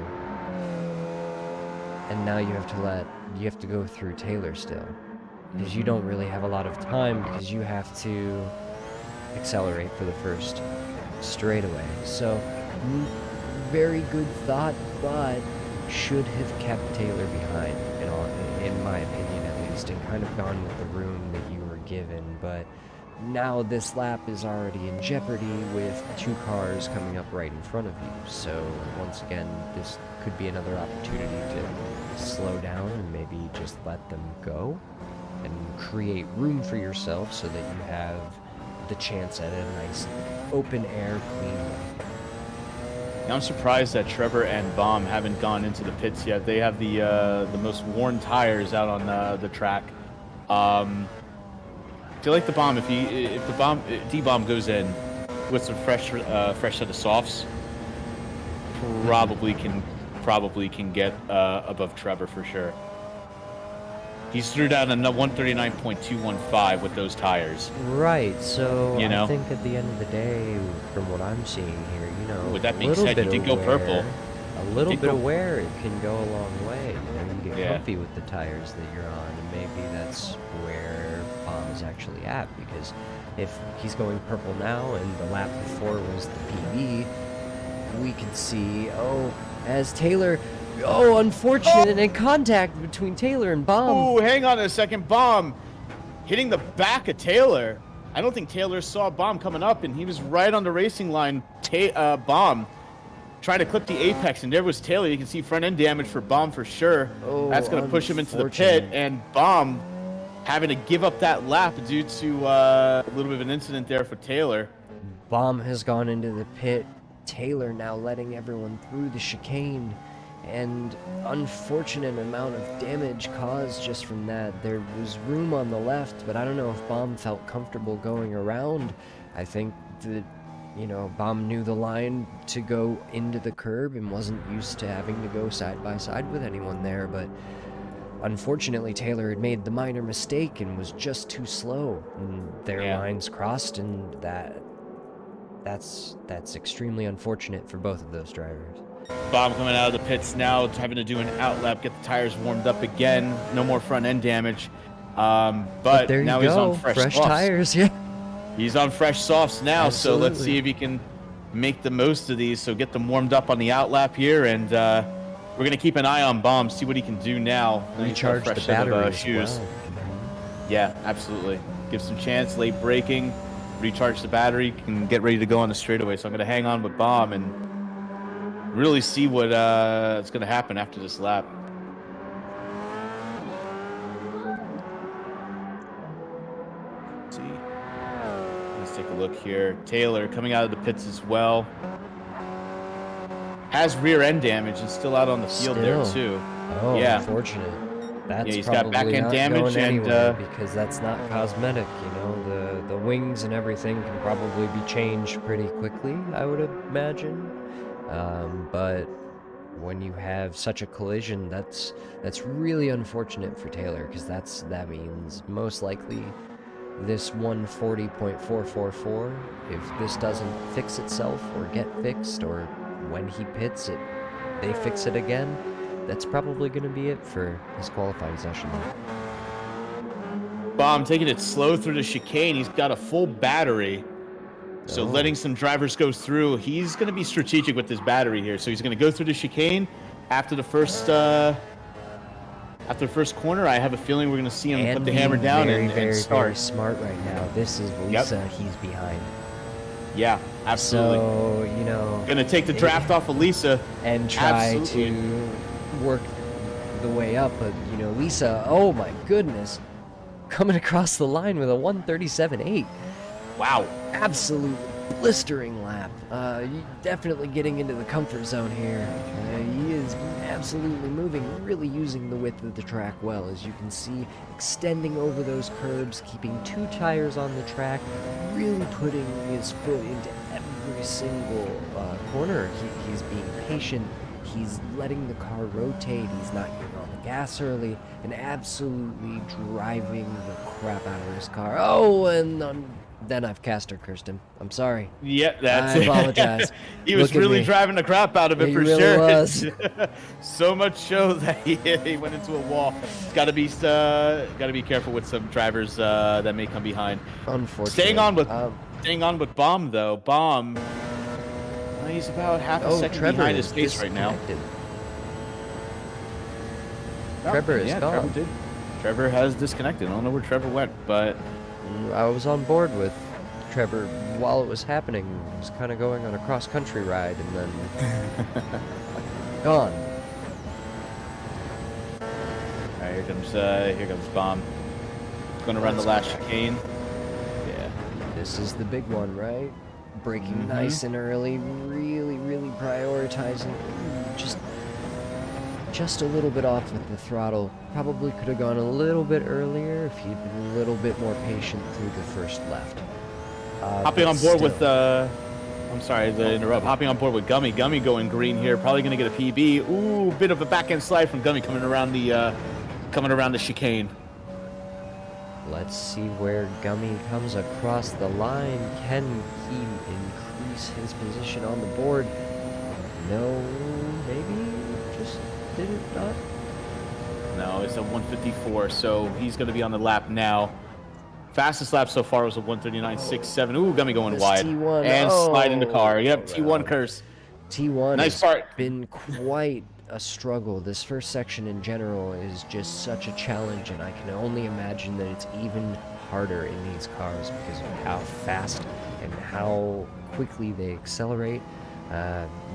and now you have to go through Taylor still, because you don't really have a lot of time, because you have to accelerate for the first straightaway. So, very good thought, but should have kept Taylor behind, in my opinion at least, and kind of gone with the room that you were given. But now this lap is already in jeopardy with 2 cars coming up right in front of you. So once again, this could be another opportunity to slow down and maybe just let them go and create room for yourself so that you have the chance at a nice open air clean lap. Now I'm surprised that Trevor and Bomb haven't gone into the pits yet. They have the most worn tires out on the track. I feel like if D-Bomb goes in with some fresh set of softs, probably can get above Trevor for sure. He's threw down a 139.215 with those tires. Right, so I think at the end of the day, from what I'm seeing here, with that being said, he did go purple. A little bit of wear, it can go a long way. You get comfy with the tires that you're on, and maybe that's where Bomb is actually at, because if he's going purple now and the lap before was the PB, we can see, as Taylor, unfortunate and contact between Taylor and Bomb. Oh, hang on a second. Bomb hitting the back of Taylor. I don't think Taylor saw Bomb coming up, and he was right on the racing line. Bomb trying to clip the apex, and there was Taylor. You can see front end damage for Bomb for sure. That's going to push him into the pit, and Bomb having to give up that lap due to a little bit of an incident there for Taylor. Bomb has gone into the pit. Taylor now letting everyone through the chicane, and unfortunate amount of damage caused just from that. There was room on the left, but I don't know if Bomb felt comfortable going around. I think that, Bomb knew the line to go into the curb and wasn't used to having to go side by side with anyone there, but unfortunately Taylor had made the minor mistake and was just too slow, and their lines crossed, and that's extremely unfortunate for both of those drivers. Bomb coming out of the pits now, having to do an outlap, get the tires warmed up again. No more front end damage. But there you now go. he's on fresh softs. Tires, yeah. He's on fresh softs now, Absolutely. so let's see if he can make the most of these. So get them warmed up on the outlap here, and we're gonna keep an eye on Bomb, see what he can do now. Recharge the battery as well. Yeah, absolutely. Give some chance, late braking, recharge the battery, can get ready to go on the straightaway. So I'm gonna hang on with Bomb and really see what is going to happen after this lap. Let's see. Let's take a look here. Taylor coming out of the pits as well. Has rear end damage and still out on the field there too. Oh, yeah. Unfortunate. That's he's got back end damage and because that's not cosmetic. You know, the wings and everything can probably be changed pretty quickly, I would imagine. But when you have such a collision, that's really unfortunate for Taylor, because that means most likely this 140.444, if this doesn't fix itself or get fixed, or when he pits it, they fix it again, that's probably going to be it for his qualifying session. Bomb taking it slow through the chicane. He's got a full battery. So letting some drivers go through, he's going to be strategic with this battery here. So he's going to go through the chicane after the first corner. I have a feeling we're going to see him put the hammer down and start. Very smart right now. This is Lisa. He's behind. Yeah, absolutely. So, you know, going to take the draft off of Lisa and try to work the way up. But you know, Lisa, oh my goodness, coming across the line with a 137.8. Wow. Absolute blistering lap. Definitely getting into the comfort zone here. He is absolutely moving, really using the width of the track well, as you can see, extending over those curbs, keeping 2 tires on the track, really putting his foot into every single corner. He's being patient. He's letting the car rotate. He's not getting on the gas early, and absolutely driving the crap out of his car. Oh, and then I've cursed him. I'm sorry. Yeah, that's I apologize. He was really driving the crap out of it, for really sure. Was. So much so that he went into a wall. Got to be careful with some drivers that may come behind. Unfortunately. Staying on with Bomb though. Bomb. He's about half a second behind his pace right now. Trevor is gone. Trevor has disconnected. I don't know where Trevor went, but I was on board with Trevor while it was happening. He was kind of going on a cross-country ride, and then gone. All right, here comes Bomb. Going to run the last chicane. Yeah, this is the big one, right? Braking nice and early, really prioritizing. Just a little bit off with the throttle. Probably could have gone a little bit earlier if he'd been a little bit more patient through the first left. Hopping on board with I'm sorry to interrupt. Hopping on board with Gummy. Gummy going green here. Probably going to get a PB. Ooh, bit of a back end slide from Gummy coming around the chicane. Let's see where Gummy comes across the line. Can he increase his position on the board? No, maybe. Just did it not? No, it's a 154, so he's going to be on the lap now. Fastest lap so far was a 139.67. Ooh, Gummy going wide. T1. And slide in the car. Yep, T1 curse. T1 nice has been quite a struggle. This first section in general is just such a challenge, and I can only imagine that it's even harder in these cars because of how fast and how quickly they accelerate.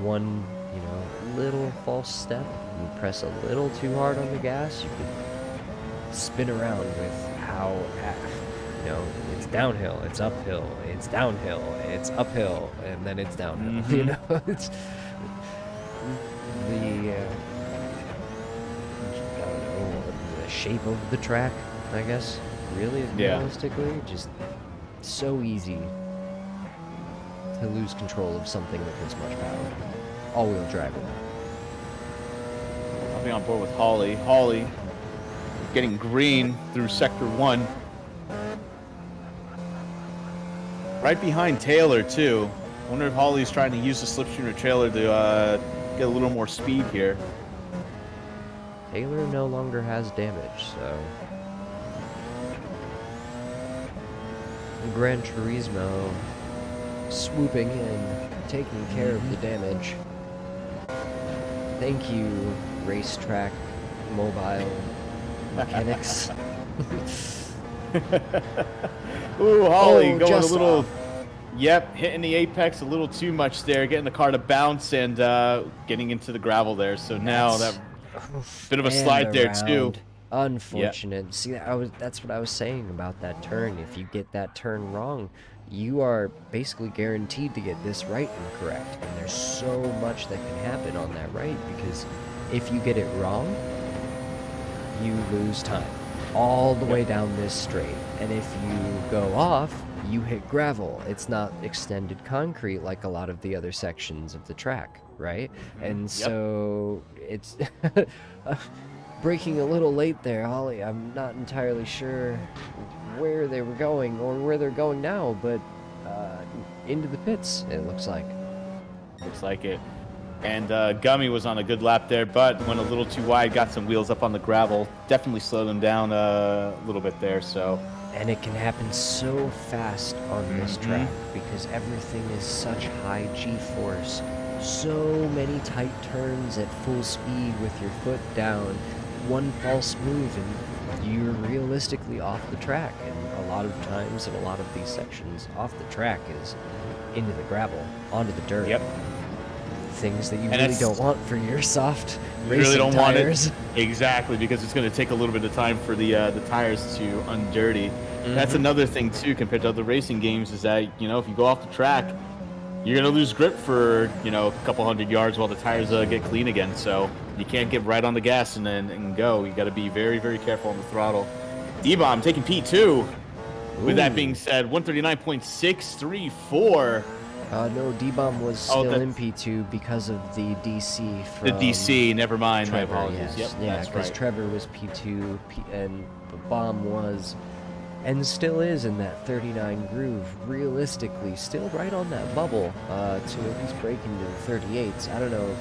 One, little false step, you press a little too hard on the gas, you could spin around with how, it's downhill, it's uphill, it's downhill, it's uphill, and then it's downhill. It's the shape of the track, I guess, really, realistically, just so easy to lose control of something with this much power. All-wheel drive. I'll be on board with Holly. Holly getting green through Sector 1. Right behind Taylor, too. Wonder if Holly's trying to use the slipstream trailer to get a little more speed here. Taylor no longer has damage, so... Gran Turismo swooping in, taking care of the damage. Thank you, racetrack mobile mechanics. Ooh, Holly going a just little... off. Yep, hitting the apex a little too much there, getting the car to bounce and getting into the gravel there. So now that bit of a slide there too. Unfortunate. Yep. See, that's what I was saying about that turn. If you get that turn wrong, you are basically guaranteed to get this right and correct. And there's so much that can happen on that right, because if you get it wrong, you lose time all the way down this straight. And if you go off, you hit gravel. It's not extended concrete like a lot of the other sections of the track, right? And so it's breaking a little late there, Holly. I'm not entirely sure where they were going or where they're going now, but into the pits, it looks like. Looks like it. And Gummy was on a good lap there, but went a little too wide, got some wheels up on the gravel. Definitely slowed him down a little bit there, so... And it can happen so fast on this track because everything is such high G-force. So many tight turns at full speed with your foot down. One false move and you're realistically off the track. And a lot of times in a lot of these sections, off the track is into the gravel, onto the dirt. Yep. Things that you really don't want for your soft racing really don't tires. Want it. Exactly, because it's going to take a little bit of time for the tires to undirty. That's another thing too compared to other racing games is that, you know, if you go off the track, you're going to lose grip for, you know, a couple hundred yards while the tires get clean again. So you can't get right on the gas and go. You got to be very, very careful on the throttle. D-Bomb taking P2. With that being said, 139.634. No, D-Bomb was still in P2 because of the DC from... The DC, never mind, Trevor, my apologies. Yes. Yep, yeah, that's because right. Trevor was P2, and the Bomb was, and still is in that 39 groove, realistically, still right on that bubble to at least break into the 38s. I don't know if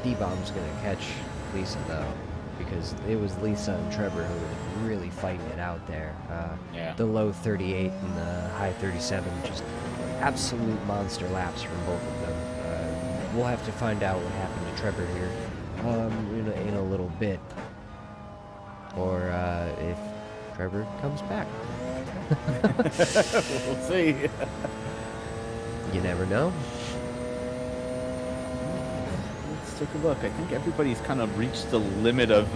D-Bomb's going to catch Lisa, though, because it was Lisa and Trevor who were really fighting it out there. The low 38 and the high 37, just... absolute monster laps from both of them. We'll have to find out what happened to Trevor here in a little bit, or if Trevor comes back. We'll see. You never know. Let's take a look. I think everybody's kind of reached the limit of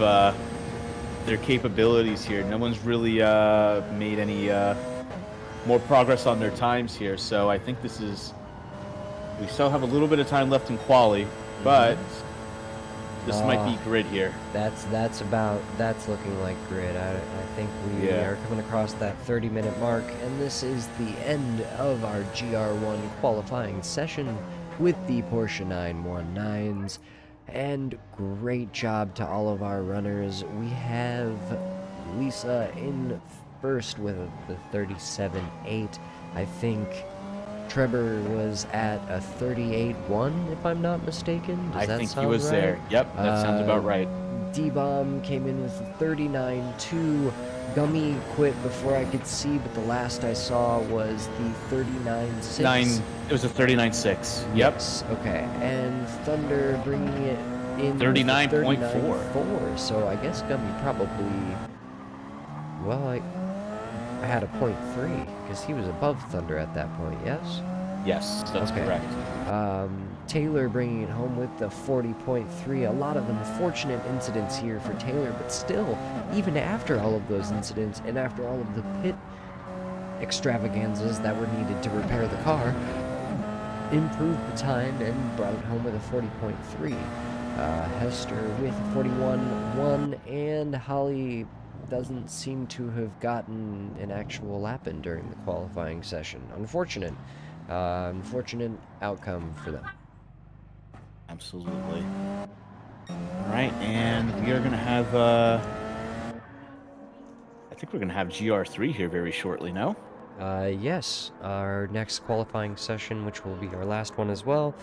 their capabilities here. No one's really made any more progress on their times here, so I think this is... We still have a little bit of time left in quali, but this might be grid here. That's looking like grid. I think we are coming across that 30-minute mark, and this is the end of our Gr1 qualifying session with the Porsche 919s. And great job to all of our runners. We have Lisa in first with the 37.8. I think Trevor was at a 38.1, if I'm not mistaken. Does that I think sound he was right? there. Yep, that sounds about right. D-Bomb came in with a 39.2. Gummy quit before I could see, but the last I saw was the 39.6. It was a 39.6. Yep. Yes, okay. And Thunder bringing it in 39.4. So I guess Gummy probably... Well, I had a 0.3 because he was above Thunder at that point, yes? Yes, that's correct. Taylor bringing it home with the 40.3. A lot of unfortunate incidents here for Taylor, but still, even after all of those incidents and after all of the pit extravaganzas that were needed to repair the car, improved the time and brought it home with a 40.3. Hester with a 41.1, and Holly doesn't seem to have gotten an actual lap in during the qualifying session. Unfortunate outcome for them. Absolutely. All right, and we are going to have, I think we're going to have Gr3 here very shortly, no? Yes, our next qualifying session, which will be our last one as well,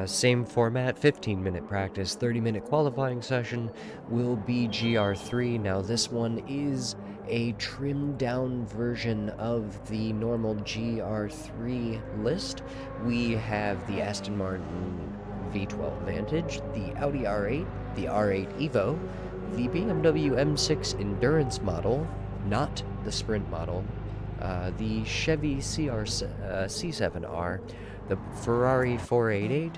same format, 15-minute practice, 30-minute qualifying session, will be Gr3. Now, this one is a trimmed-down version of the normal Gr3 list. We have the Aston Martin V12 Vantage, the Audi R8, the R8 Evo, the BMW M6 Endurance model, not the Sprint model, the Chevy C7R, the Ferrari 488,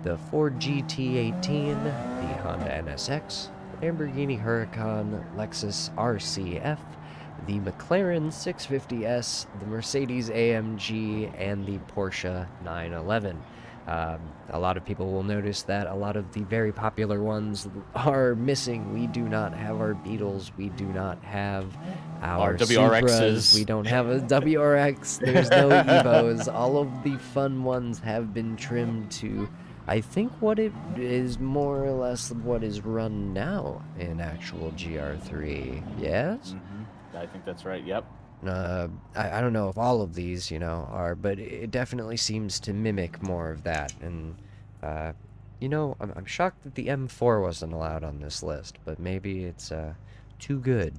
the Ford GT18, the Honda NSX, Lamborghini Huracan, Lexus RCF, the McLaren 650S, the Mercedes AMG, and the Porsche 911. A lot of people will notice that a lot of the very popular ones are missing. We do not have our Beetles. We do not have our WRXs. Supras. We don't have a WRX. There's no Evos. All of the fun ones have been trimmed to, I think, what it is more or less what is run now in actual Gr3. Yes? I think that's right. Yep. I don't know if all of these, are, but it definitely seems to mimic more of that. And, I'm shocked that the M4 wasn't allowed on this list, but maybe it's too good.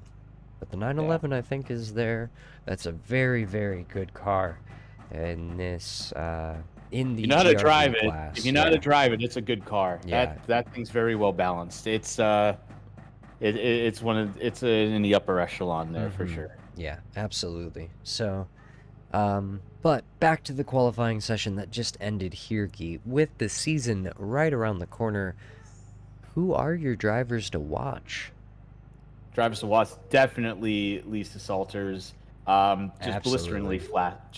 But the 911, I think, is there. That's a very, very good car in this, in the You know how to GRV drive class. it. If you know how to drive it, it's a good car. Yeah. That thing's very well balanced. It's in the upper echelon there for sure. Yeah, absolutely. So, but back to the qualifying session that just ended here, Geet. With the season right around the corner, who are your drivers to watch? Drivers to watch, definitely Lisa Salters. Just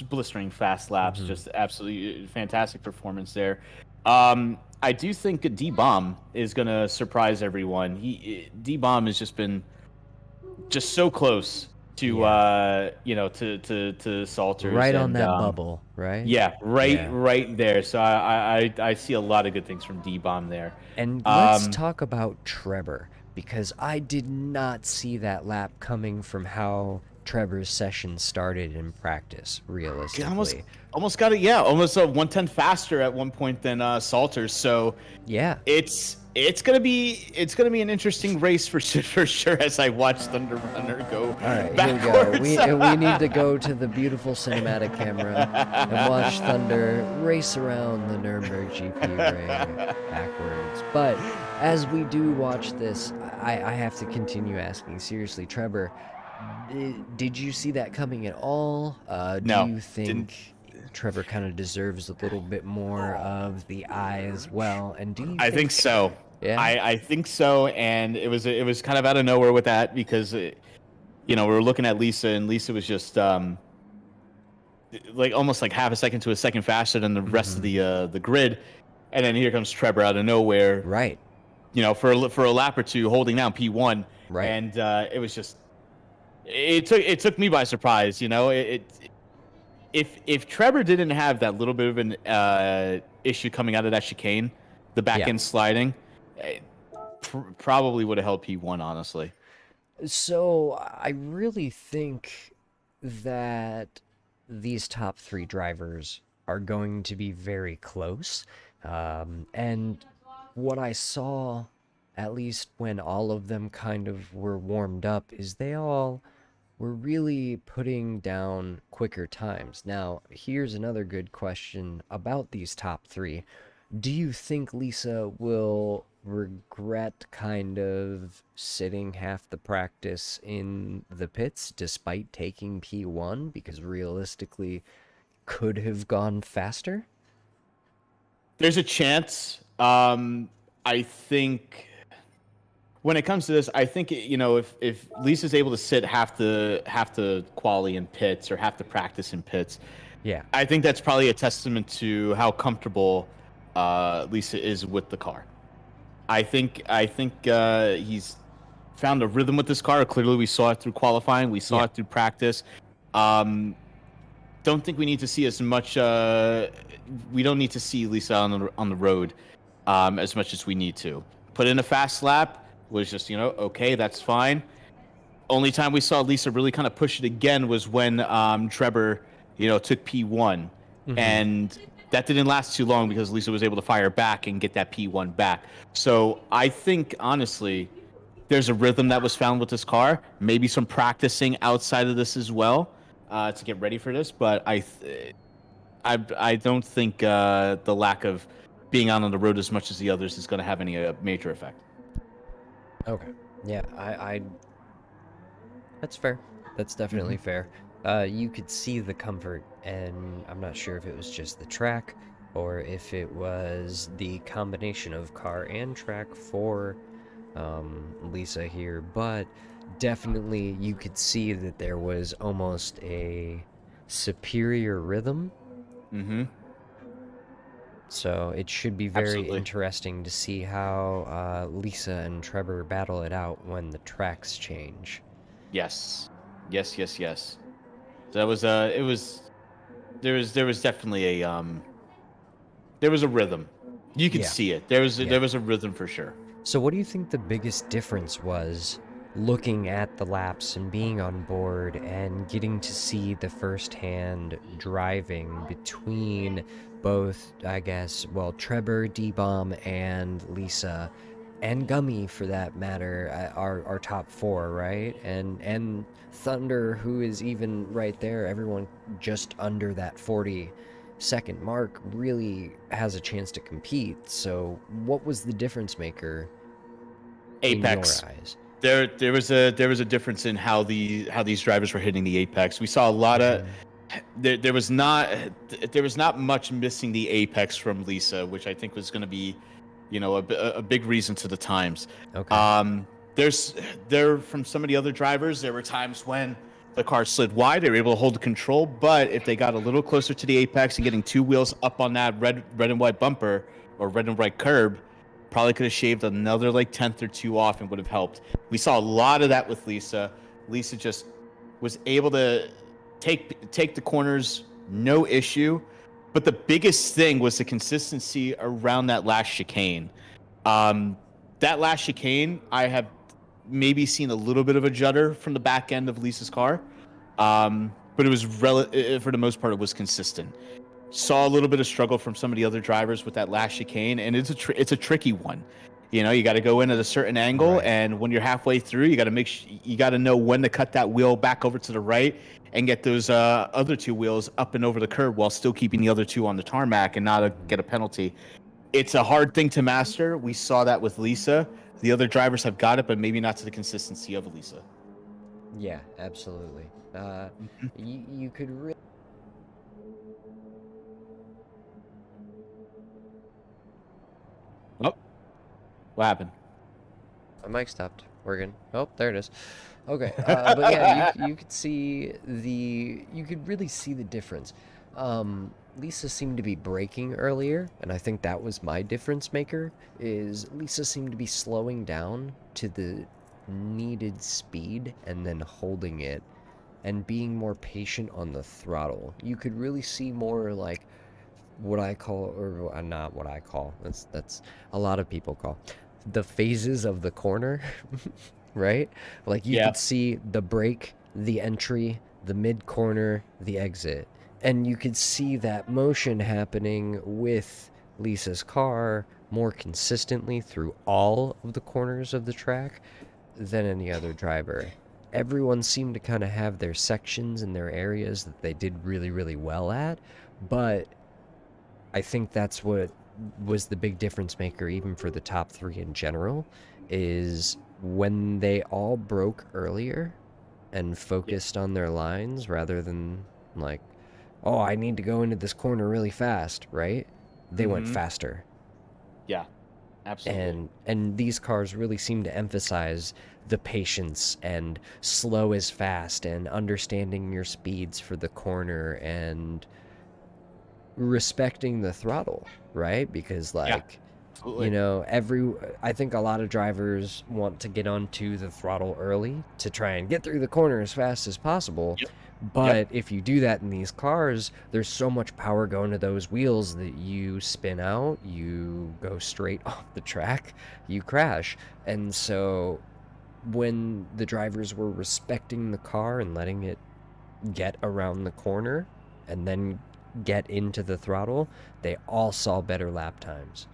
blistering fast laps. Just absolutely fantastic performance there. I do think D-Bomb is going to surprise everyone. D-Bomb has just been so close to to Salters, right on that bubble, right? Yeah, right there. So I see a lot of good things from D-Bomb there. And let's talk about Trevor, because I did not see that lap coming from how Trevor's session started in practice, realistically. Almost got it, almost 1/10 faster at one point than Salters. So yeah, it's gonna be an interesting race for sure as I watch Thunder Runner go. All right, backwards. Here we go. We need to go to the beautiful cinematic camera and watch Thunder race around the Nürburgring GP ring backwards. But as we do watch this, I have to continue asking seriously, Trevor. Did you see that coming at all? No, do you think Trevor kind of deserves a little bit more of the eye as well? And do you I think so. Yeah, I think so. And it was kind of out of nowhere with that because we were looking at Lisa, and Lisa was just almost like half a second to a second faster than the rest of the grid, and then here comes Trevor out of nowhere. Right. For a lap or two, holding down P1. Right. And it was just. It took me by surprise, If Trevor didn't have that little bit of an issue coming out of that chicane, the back end sliding, probably would have held P1, honestly. So I really think that these top three drivers are going to be very close. And what I saw, at least when all of them kind of were warmed up, is they all were really putting down quicker times. Now, here's another good question about these top three. Do you think Lisa will regret kind of sitting half the practice in the pits despite taking P1 because realistically could have gone faster? There's a chance. I think when it comes to this, I think if Lisa's able to sit half the quali in pits or half the practice in pits, yeah, I think that's probably a testament to how comfortable Lisa is with the car. I think he's found a rhythm with this car. Clearly, we saw it through qualifying. We saw it through practice. Don't think we need to see as much. We don't need to see Lisa on the road as much as we need to. Put in a fast lap was just okay, that's fine. Only time we saw Lisa really kind of push it again was when Trevor took P1, and that didn't last too long because Lisa was able to fire back and get that P1 back. So I think, honestly, there's a rhythm that was found with this car. Maybe some practicing outside of this as well to get ready for this. But I don't think the lack of being out on the road as much as the others is going to have any major effect. Okay. Yeah, I that's fair. That's definitely fair. You could see the comfort, and I'm not sure if it was just the track or if it was the combination of car and track for Lisa here, but definitely you could see that there was almost a superior rhythm. So it should be very Absolutely. interesting to see how Lisa and Trevor battle it out when the tracks change. Yes. That was there was definitely a there was a rhythm. You could see it. There was a rhythm for sure. So what do you think the biggest difference was looking at the laps and being on board and getting to see the first-hand driving between both, I guess, well, Trevor, D-Bomb, and Lisa, and Gummy, for that matter, our top four, right? And Thunder, who is even right there, everyone just under that 40-second mark really has a chance to compete. So what was the difference maker Apex. in your eyes? There was a difference in how these drivers were hitting the apex. We saw a lot of there was not much missing the apex from Lisa, which I think was going to be, a big reason to the times. Okay. There from some of the other drivers, there were times when the car slid wide, they were able to hold the control, but if they got a little closer to the apex and getting two wheels up on that red and white bumper or red and white curb, probably could have shaved another like tenth or two off and would have helped. We saw a lot of that with Lisa. Lisa just was able to take the corners, no issue. But the biggest thing was the consistency around that last chicane. That last chicane, I have maybe seen a little bit of a judder from the back end of Lisa's car, but it was for the most part, it was consistent. Saw a little bit of struggle from some of the other drivers with that last chicane, and it's a tricky one. You got to go in at a certain angle, and when you're halfway through, you got to you got to know when to cut that wheel back over to the right and get those other two wheels up and over the curb while still keeping the other two on the tarmac and not get a penalty. It's a hard thing to master. We saw that with Lisa. The other drivers have got it, but maybe not to the consistency of Lisa. Yeah, absolutely. You could really... Oh, what happened? My mic stopped working. Oh, there it is. Okay, but yeah, you could see you could really see the difference. Lisa seemed to be braking earlier, and I think that was my difference maker, is Lisa seemed to be slowing down to the needed speed and then holding it and being more patient on the throttle. You could really see more like what I call, or not what I call, that's a lot of people call, the phases of the corner, right? Like you could see the brake, the entry, the mid corner, the exit. And you could see that motion happening with Lisa's car more consistently through all of the corners of the track than any other driver. Everyone seemed to kind of have their sections and their areas that they did really, really well at, but I think that's what was the big difference maker even for the top three in general, is when they all broke earlier and focused on their lines rather than like, oh, I need to go into this corner really fast, right? They went faster. Yeah, absolutely. And these cars really seem to emphasize the patience and slow is fast and understanding your speeds for the corner and respecting the throttle, right? Because like, I think a lot of drivers want to get onto the throttle early to try and get through the corner as fast as possible. But if you do that in these cars, there's so much power going to those wheels that you spin out, you go straight off the track, you crash. And so when the drivers were respecting the car and letting it get around the corner, and then get into the throttle, they all saw better lap times.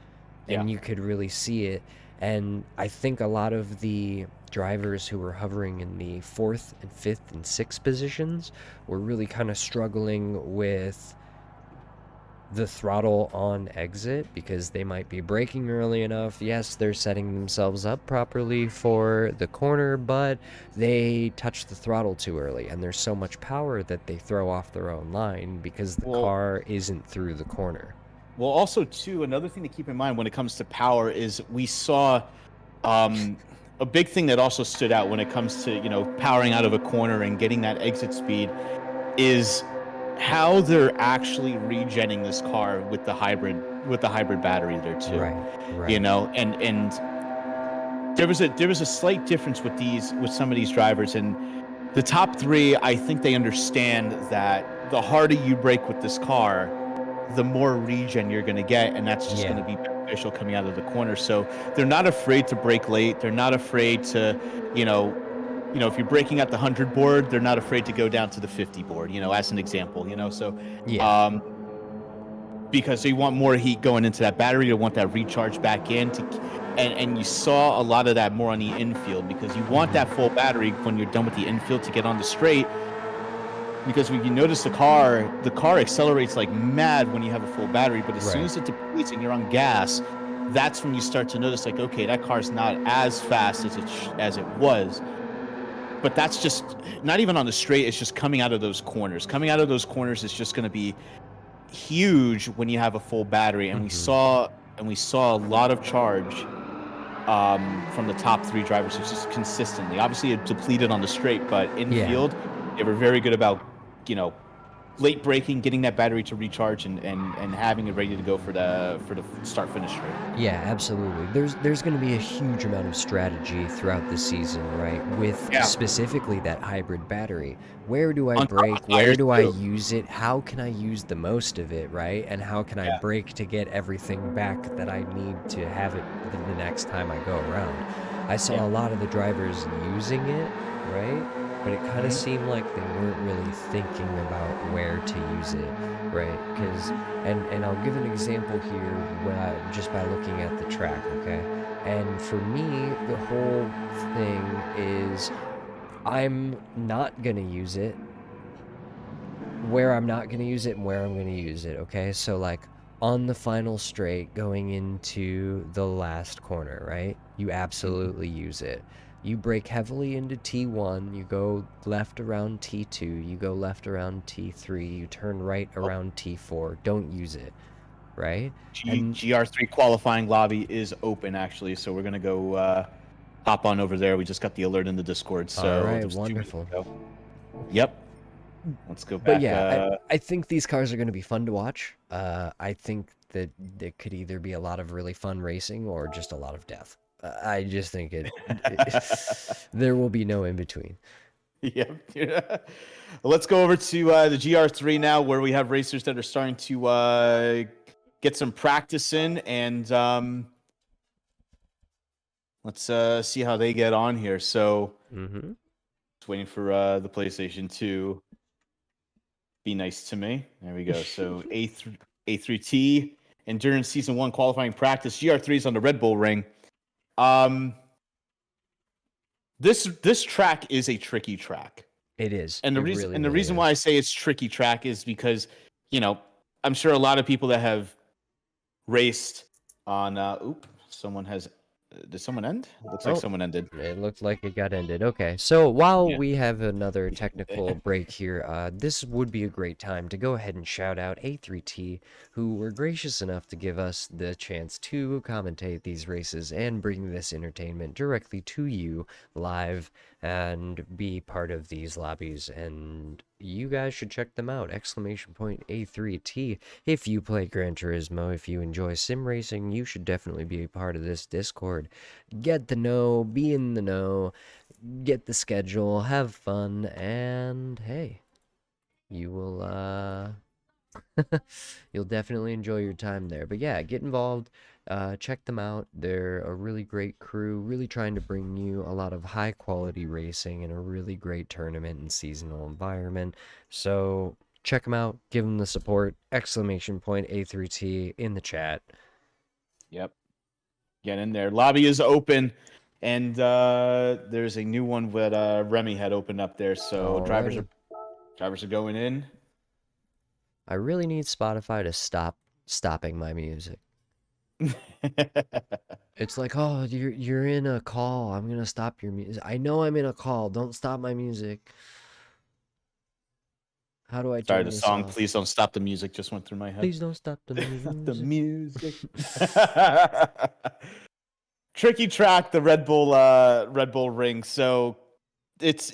Yeah. And you could really see it. And I think a lot of the drivers who were hovering in the fourth and fifth and sixth positions were really kind of struggling with the throttle on exit because they might be braking early enough. Yes, they're setting themselves up properly for the corner, but they touch the throttle too early, and there's so much power that they throw off their own line because the Well, car isn't through the corner. well, also too, another thing to keep in mind when it comes to power is we saw a big thing that also stood out when it comes to, you know, powering out of a corner and getting that exit speed is how they're actually regenning this car with the hybrid battery there too. Right. You know, and there was a slight difference with some of these drivers, and the top three, I think they understand that the harder you brake with this car, the more regen you're going to get, and that's just going to be beneficial coming out of the corner. So they're not afraid to brake late. They're not afraid to, you know, if you're braking at the 100 board, they're not afraid to go down to the 50 board, you know, as an example, you know. So Yeah. because they want more heat going into that battery, they want that recharge back in and you saw a lot of that more on the infield because you want that full battery when you're done with the infield to get on the straight. Because when you notice the car accelerates like mad when you have a full battery, but as soon as it depletes and you're on gas, that's when you start to notice like, okay, that car's not as fast as it was. But that's just not even on the straight. It's just coming out of those corners. Coming out of those corners is just going to be huge when you have a full battery. And we saw a lot of charge from the top three drivers. It's just consistently. Obviously, it depleted on the straight, but infield, they were very good about, you know, late braking, getting that battery to recharge, and having it ready to go for the start finish straight. Yeah, absolutely. There's going to be a huge amount of strategy throughout the season, right? With specifically that hybrid battery. Where do I brake? Where do I use it? How can I use the most of it, right? And how can I brake to get everything back that I need to have it the next time I go around? I saw a lot of the drivers using it, right? But it kind of seemed like they weren't really thinking about where to use it, right? Because, and I'll give an example here just by looking at the track, okay? And for me, the whole thing is I'm not going to use it, where I'm not going to use it, and where I'm going to use it, okay? So, like, on the final straight going into the last corner, right? You absolutely use it. You brake heavily into T1, you go left around T2, you go left around T3, you turn right around T4. Don't use it, right? And Gr3 qualifying lobby is open, actually, so we're going to go hop on over there. We just got the alert in the Discord, so... All right, wonderful. Yep. Let's go back. But yeah, I think these cars are going to be fun to watch. I think that it could either be a lot of really fun racing or just a lot of death. I just think there will be no in between. Yep. Let's go over to the Gr3 now, where we have racers that are starting to get some practice in, and let's see how they get on here. So, just waiting for the PlayStation to be nice to me. There we go. So A3T Endurance Season 1 qualifying practice. Gr3 is on the RedBull ring. This track is a tricky track. It is. And the reason why I say it's tricky track is because, you know, I'm sure a lot of people that have raced on someone has did someone end? It looks like someone ended. It looked like it got ended. Okay, so while we have another technical break here, this would be a great time to go ahead and shout out A3T, who were gracious enough to give us the chance to commentate these races and bring this entertainment directly to you live and be part of these lobbies. And you guys should check them out. Exclamation point A3T. If you play Gran Turismo, if you enjoy sim racing, you should definitely be a part of this Discord. Get the know, be in the know, get the schedule, have fun, and hey, you will you'll definitely enjoy your time there. But yeah, get involved. Check them out. They're a really great crew, really trying to bring you a lot of high quality racing in a really great tournament and seasonal environment. So check them out, give them the support, exclamation point A3T in the chat. Yep. Get in there. Lobby is open, and there's a new one that Remy had opened up there. So drivers are going in. I really need Spotify to stop stopping my music. It's like, oh, you're in a call. I'm gonna stop your music. I know I'm in a call. Don't stop my music. How do I turn this song, off? Please Don't Stop the Music, just went through my head. Please don't stop the music. The music. Tricky track, the RedBull ring. So it's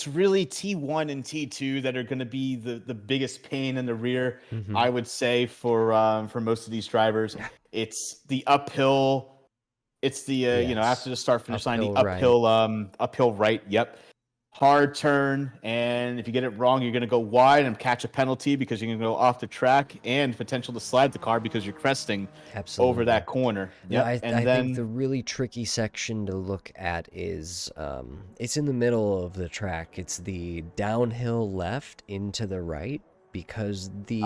really T1 and T2 that are going to be the biggest pain in the rear, I would say, for most of these drivers. Yeah. It's the uphill. It's the after the start finish line, the uphill right. Yep. Hard turn, and if you get it wrong, you're going to go wide and catch a penalty because you're going to go off the track, and potential to slide the car because you're cresting over that corner. Yeah, I think the really tricky section to look at is it's in the middle of the track. It's the downhill left into the right because the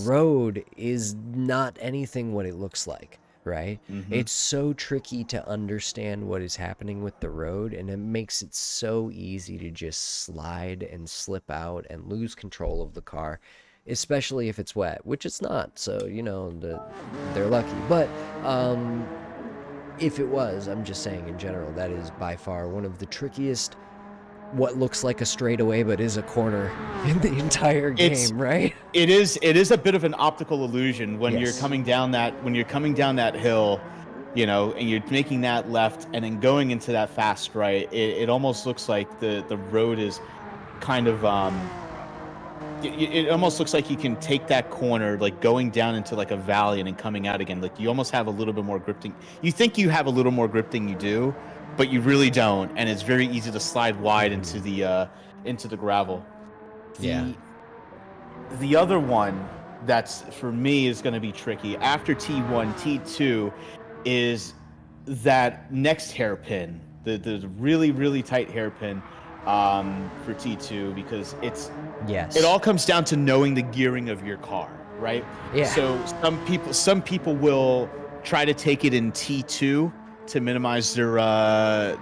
road is not anything what it looks like. Right? It's so tricky to understand what is happening with the road, and it makes it so easy to just slide and slip out and lose control of the car, especially if it's wet, which it's not. So, they're lucky. But if it was, I'm just saying in general, that is by far one of the trickiest, what looks like a straightaway but is a corner in the entire game, right? It is a bit of an optical illusion when you're coming down that hill, and you're making that left and then going into that fast right. It almost looks like the road is kind of it almost looks like you can take that corner like going down into like a valley and then coming out again. Like you almost have a little bit more grip than you think you have a little more grip than you do, but you really don't, and it's very easy to slide wide into the gravel. The other one that's for me is going to be tricky after T1, T2 is that next hairpin, the really, really tight hairpin for T2, because it all comes down to knowing the gearing of your car, right? Yeah. So some people will try to take it in T2 to minimize their the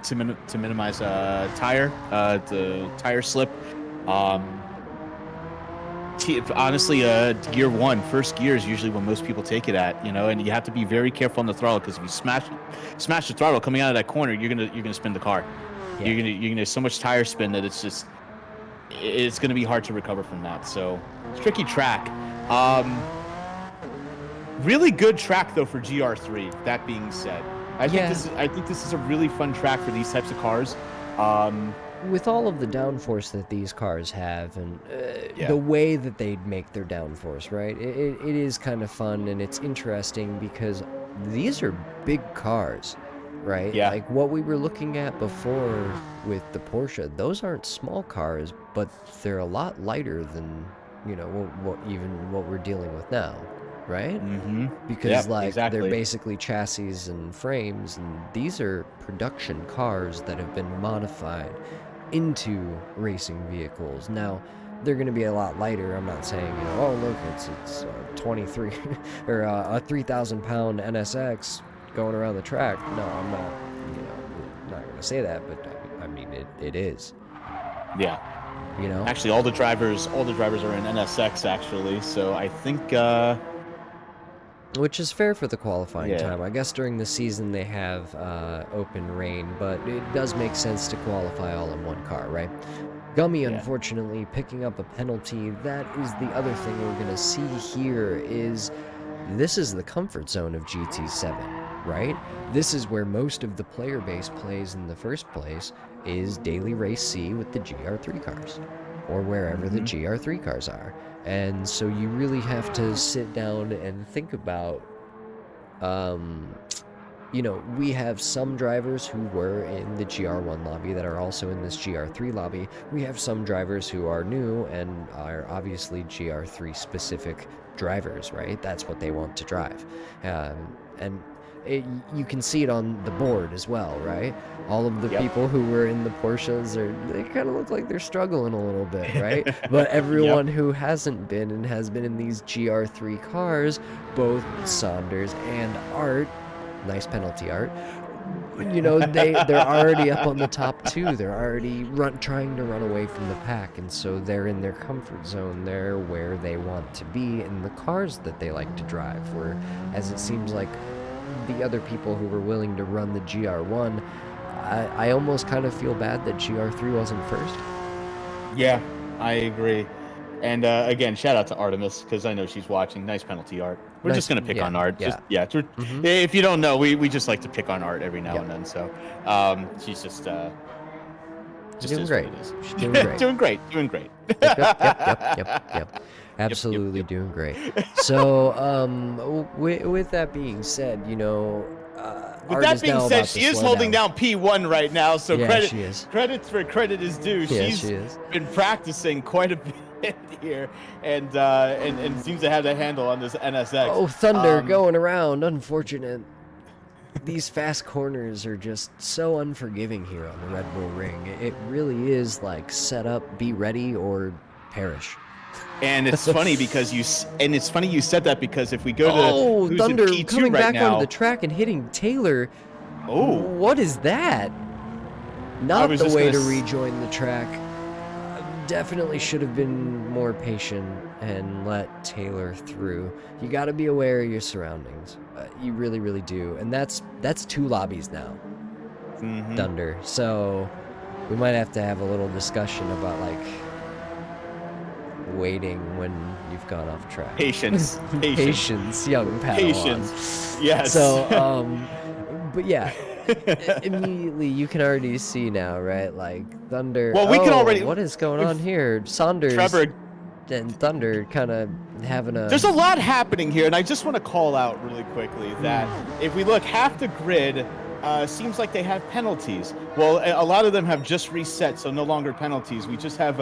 tire slip. Honestly, gear 1, first gear is usually when most people take it at, and you have to be very careful on the throttle, because if you smash the throttle coming out of that corner, you're gonna spin the car. Yeah. You're gonna so much tire spin that it's gonna be hard to recover from that. So it's a tricky track. Really good track though for Gr3. That being said, I think this is a really fun track for these types of cars. With all of the downforce that these cars have, and the way that they make their downforce, right? It is kind of fun, and it's interesting because these are big cars, right? Yeah. Like what we were looking at before with the Porsche, those aren't small cars, but they're a lot lighter than, what we're dealing with now, right? Because they're basically chassis and frames, and these are production cars that have been modified into racing vehicles. Now they're going to be a lot lighter. I'm not saying, oh look, it's 23 or a 3,000 pound NSX going around the track. No, I'm not going to say that, but I mean it is. Yeah. Actually, all the drivers are in NSX actually. So I think which is fair for the qualifying time. I guess during the season they have open rain, but it does make sense to qualify all in one car, right? Gummy, unfortunately, picking up a penalty. That is the other thing we're going to see here is this is the comfort zone of GT7, right? This is where most of the player base plays in the first place, is Daily Race C with the Gr3 cars, or wherever the Gr3 cars are. And so you really have to sit down and think about, we have some drivers who were in the Gr1 lobby that are also in this Gr3 lobby. We have some drivers who are new and are obviously Gr3 specific drivers, right? That's what they want to drive. And you can see it on the board as well, right? All of the people who were in the Porsches they kind of look like they're struggling a little bit, right? But everyone who hasn't been and has been in these Gr3 cars, both Saunders and Art, nice penalty, Art, you know, they're already up on the top two. They're already trying to run away from the pack, and so they're in their comfort zone. They're where they want to be in the cars that they like to drive, where, as it seems like the other people who were willing to run the Gr1, I almost kind of feel bad that Gr3 wasn't first. Yeah, I agree. And again, shout out to Artemis, because I know she's watching. Nice penalty, Art. We're just going to pick on Art. If you don't know, we just like to pick on Art every now and then. So she's just doing great. She's doing great. doing great. Yep. Absolutely doing great. So with that being said, you know, with that being said, she is holding down P1 right now, so credit for credit is due. She's been practicing quite a bit here, and seems to have the handle on this NSX. Oh, thunder going around. Unfortunate. These fast corners are just so unforgiving here on the Red Bull Ring. It really is like set up, be ready, or perish. And it's funny because you said that, because if we go to who's thunder in P2 coming right back now, onto the track and hitting Taylor. Oh, what is that? Not the way to rejoin the track. Definitely should have been more patient and let Taylor through. You got to be aware of your surroundings. You really, really do. And that's 2 lobbies now. Thunder. So we might have to have a little discussion about like waiting when you've gone off track. Patience, young Padawan. Patience. Yes. So, but yeah, immediately you can already see now, right? Like Thunder. Well, we can already. What is going on here? Saunders Trevor and Thunder kind of having a. There's a lot happening here, and I just want to call out really quickly that if we look, half the grid seems like they have penalties. Well, a lot of them have just reset, so no longer penalties. We just have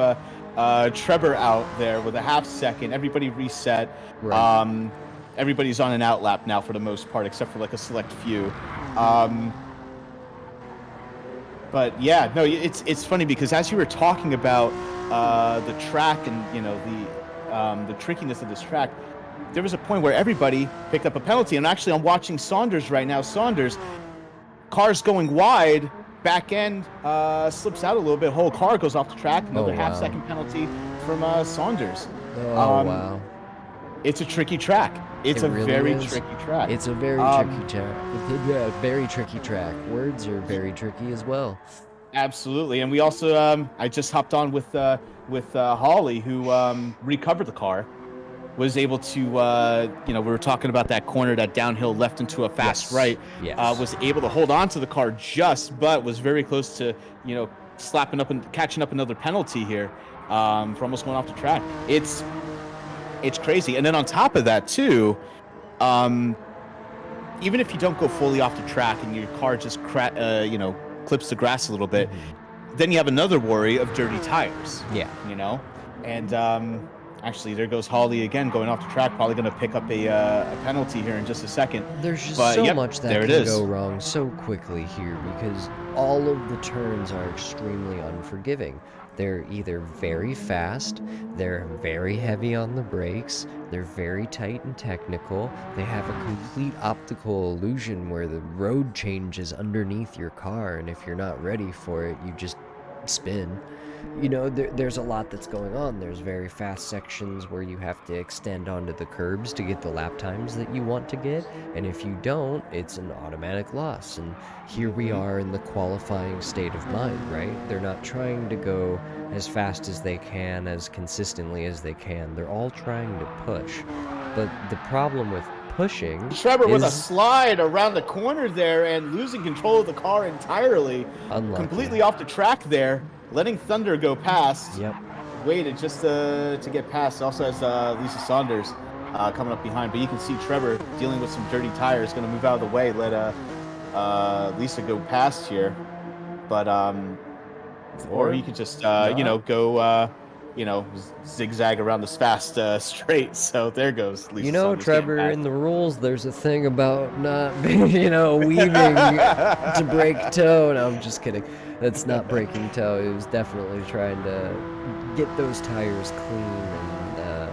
Trevor out there with a half second. Everybody reset. Right. Everybody's on an out lap now for the most part, except for like a select few. But yeah, no, it's funny because as you were talking about the track and you know the trickiness of this track, there was a point where everybody picked up a penalty. And actually, I'm watching Saunders right now. Saunders, car's going wide. Back end slips out a little bit. Whole car goes off the track. Another half-second penalty from Saunders. Wow. It's a tricky track. It's a very tricky track. It's a very tricky track. Very tricky track. Words are very tricky as well. Absolutely. And we also, I just hopped on with Holly, who recovered the car. Was able to, we were talking about that corner, that downhill left into a fast right. Yes. Was able to hold on to the car but was very close to, slapping up and catching up another penalty here for almost going off the track. It's crazy. And then on top of that, too, even if you don't go fully off the track and your car just, clips the grass a little bit, then you have another worry of dirty tires. Yeah. And actually, there goes Holly again, going off the track, probably going to pick up a penalty here in just a second. There's just so much that can go wrong so quickly here because all of the turns are extremely unforgiving. They're either very fast, they're very heavy on the brakes, they're very tight and technical, they have a complete optical illusion where the road changes underneath your car, and if you're not ready for it, you just spin. There's a lot that's going on. There's very fast sections where you have to extend onto the curbs to get the lap times that you want to get, and if you don't, it's an automatic loss. And here we are in the qualifying state of mind, right? They're not trying to go as fast as they can, as consistently as they can. They're all trying to push. But the problem with pushing Trevor with a slide around the corner there and losing control of the car entirely. Unlucky. Completely off the track there. Letting Thunder go past. Yep. Waited just to get past. Also has Lisa Saunders coming up behind. But you can see Trevor dealing with some dirty tires. Going to move out of the way. Let Lisa go past here. But or he could just go you know, zigzag around this fast straight. So there goes Lisa You know, Saunders getting Trevor, back. in the rules, there's a thing about not, weaving to break toe. No, I'm just kidding. That's not breaking toe. It was definitely trying to get those tires clean, and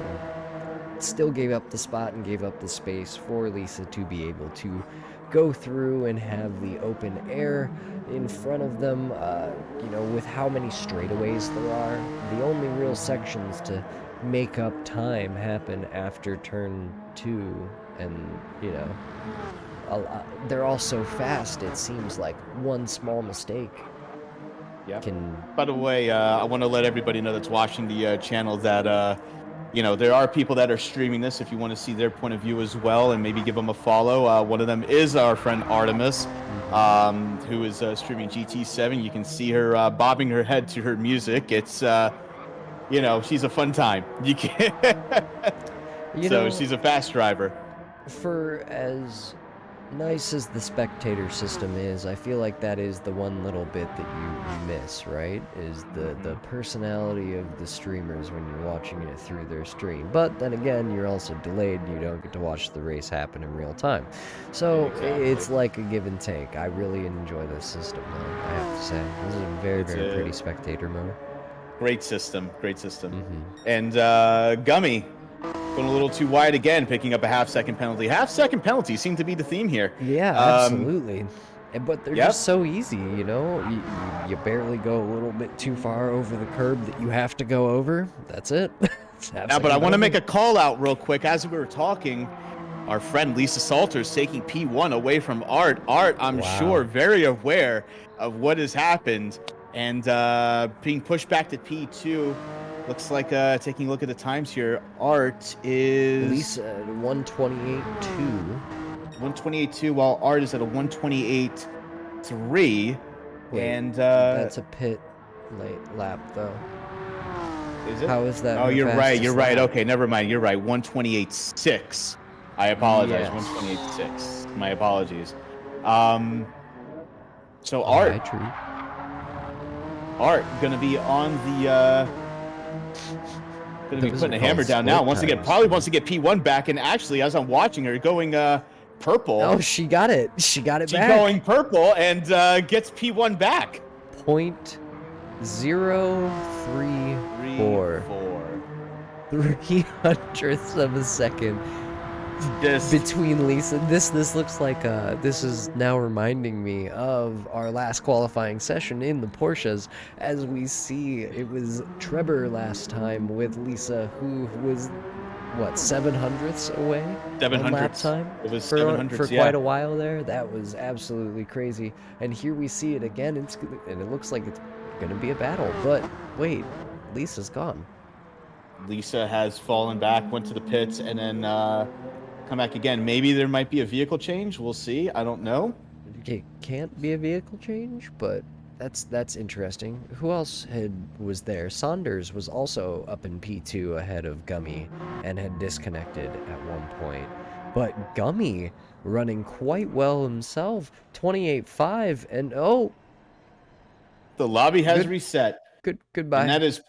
still gave up the spot and gave up the space for Lisa to be able to go through and have the open air in front of them. With how many straightaways there are, the only real sections to make up time happen after turn 2, and they're all so fast, it seems like one small mistake can... By the way, I want to let everybody know that's watching the channel that there are people that are streaming this. If you want to see their point of view as well, and maybe give them a follow, one of them is our friend Artemis, who is streaming GT7. You can see her bobbing her head to her music. It's she's a fun time. You can she's a fast driver. For as nice as the spectator system is, I feel like that is the one little bit that you miss, right? Is the personality of the streamers when you're watching it through their stream. But then again, you're also delayed and you don't get to watch the race happen in real time. So it's like a give and take. I really enjoy this system, though, I have to say. This is a very pretty spectator mode. Great system. And Gummy going a little too wide again, picking up a half-second penalty. Half-second penalty seemed to be the theme here. Yeah, absolutely. But they're just so easy, You barely go a little bit too far over the curb that you have to go over. That's it. Now, but I want to make a call out real quick. As we were talking, our friend Lisa Salters taking P1 away from Art. Art, I'm sure, very aware of what has happened, and being pushed back to P2. Looks like, taking a look at the times here, Art is... Lisa at 128.2. 128.2, while Art is at a 128.3. And that's a pit late lap, though. Is it? How is that? Oh, you're right. Okay, never mind. You're right. 128.6. I apologize. Yes. 128.6. My apologies. So Art. Art gonna be on the going to be putting a hammer down now. Probably wants to get P1 back. And actually, as I'm watching her going purple. Oh, she got it. She got it back. She's going purple and gets P1 back. 0.034. 300ths of a second. Between Lisa, this looks like this is now reminding me of our last qualifying session in the Porsches, as we see it was Trevor last time with Lisa, who was 700ths away 700 lap time. It was for quite a while there. That was absolutely crazy. And here we see it again, and it looks like it's gonna be a battle. But wait, Lisa's gone. Lisa has fallen back, went to the pits, and then come back again. Maybe there might be a vehicle change. We'll see. I don't know. It can't be a vehicle change, but that's interesting. Who else was there? Saunders was also up in P2 ahead of Gummy and had disconnected at one point. But Gummy running quite well himself, 28.5, and the lobby has reset. Goodbye. And that is...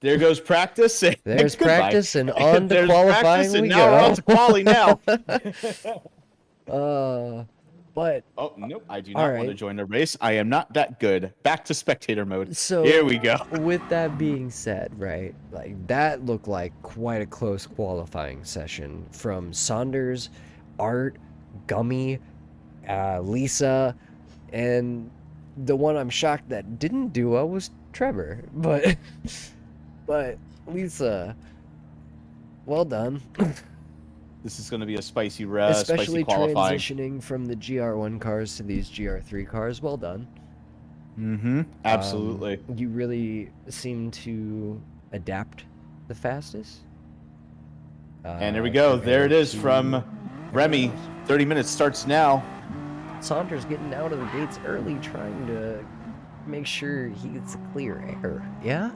There goes practice. There's practice, and on to qualifying we go. Now we're on to quali now. But oh nope, I do not want to join the race. I am not that good. Back to spectator mode. So here we go. With that being said, right, like that looked like quite a close qualifying session from Saunders, Art, Gummy, Lisa, and the one I'm shocked that didn't do well was Trevor, but. But Lisa, well done. This is going to be a spicy race, especially spicy qualifying. Transitioning from the Gr1 cars to these Gr3 cars. Well done. Absolutely. You really seem to adapt the fastest. And there we go. There it is from Remy. 30 minutes starts now. Saunders getting out of the gates early, trying to make sure he gets a clear air. Yeah.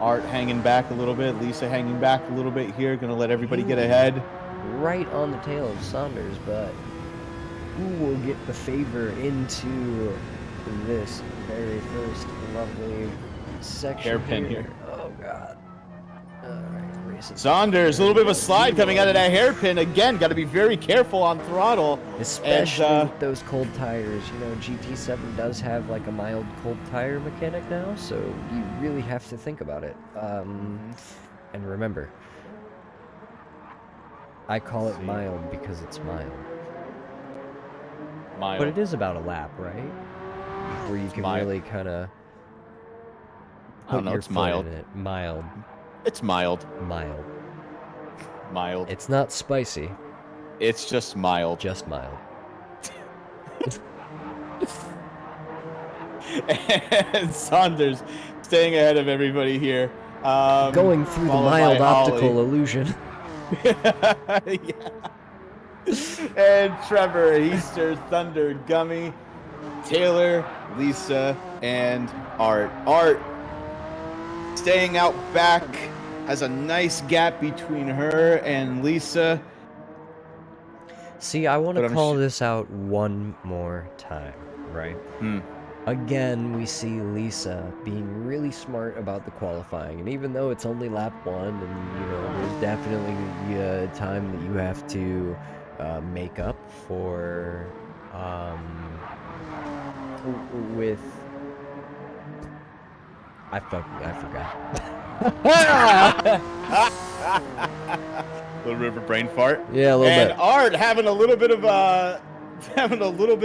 Art hanging back a little bit, Lisa hanging back a little bit here, gonna let everybody get ahead. Right on the tail of Saunders, but who will get the favor into this very first lovely section hairpin here. Oh god. Alright, racing. Saunders, a little bit of a slide coming out of that hairpin. Again, got to be very careful on throttle. Especially with those cold tires. You know, GT7 does have like a mild cold tire mechanic now, so you really have to think about it. And remember, I call it mild because it's mild. Mild. But it is about a lap, right? Where you can really kind of I don't know, it's mild. in it. Mild. It's mild. Mild. Mild. It's not spicy. It's just mild. Just mild. And Saunders staying ahead of everybody here. Going through the mild optical illusion. Yeah. And Trevor, Easter, Thunder, Gummy, Taylor, Lisa, and Art. Art staying out back, has a nice gap between her and Lisa. See, I want to call this out one more time, right? Again, we see Lisa being really smart about the qualifying, and even though it's only lap 1, and you know, there's definitely a time that you have to make up for with I forgot. Little bit of a brain fart. Yeah, a little bit. And Art having a little bit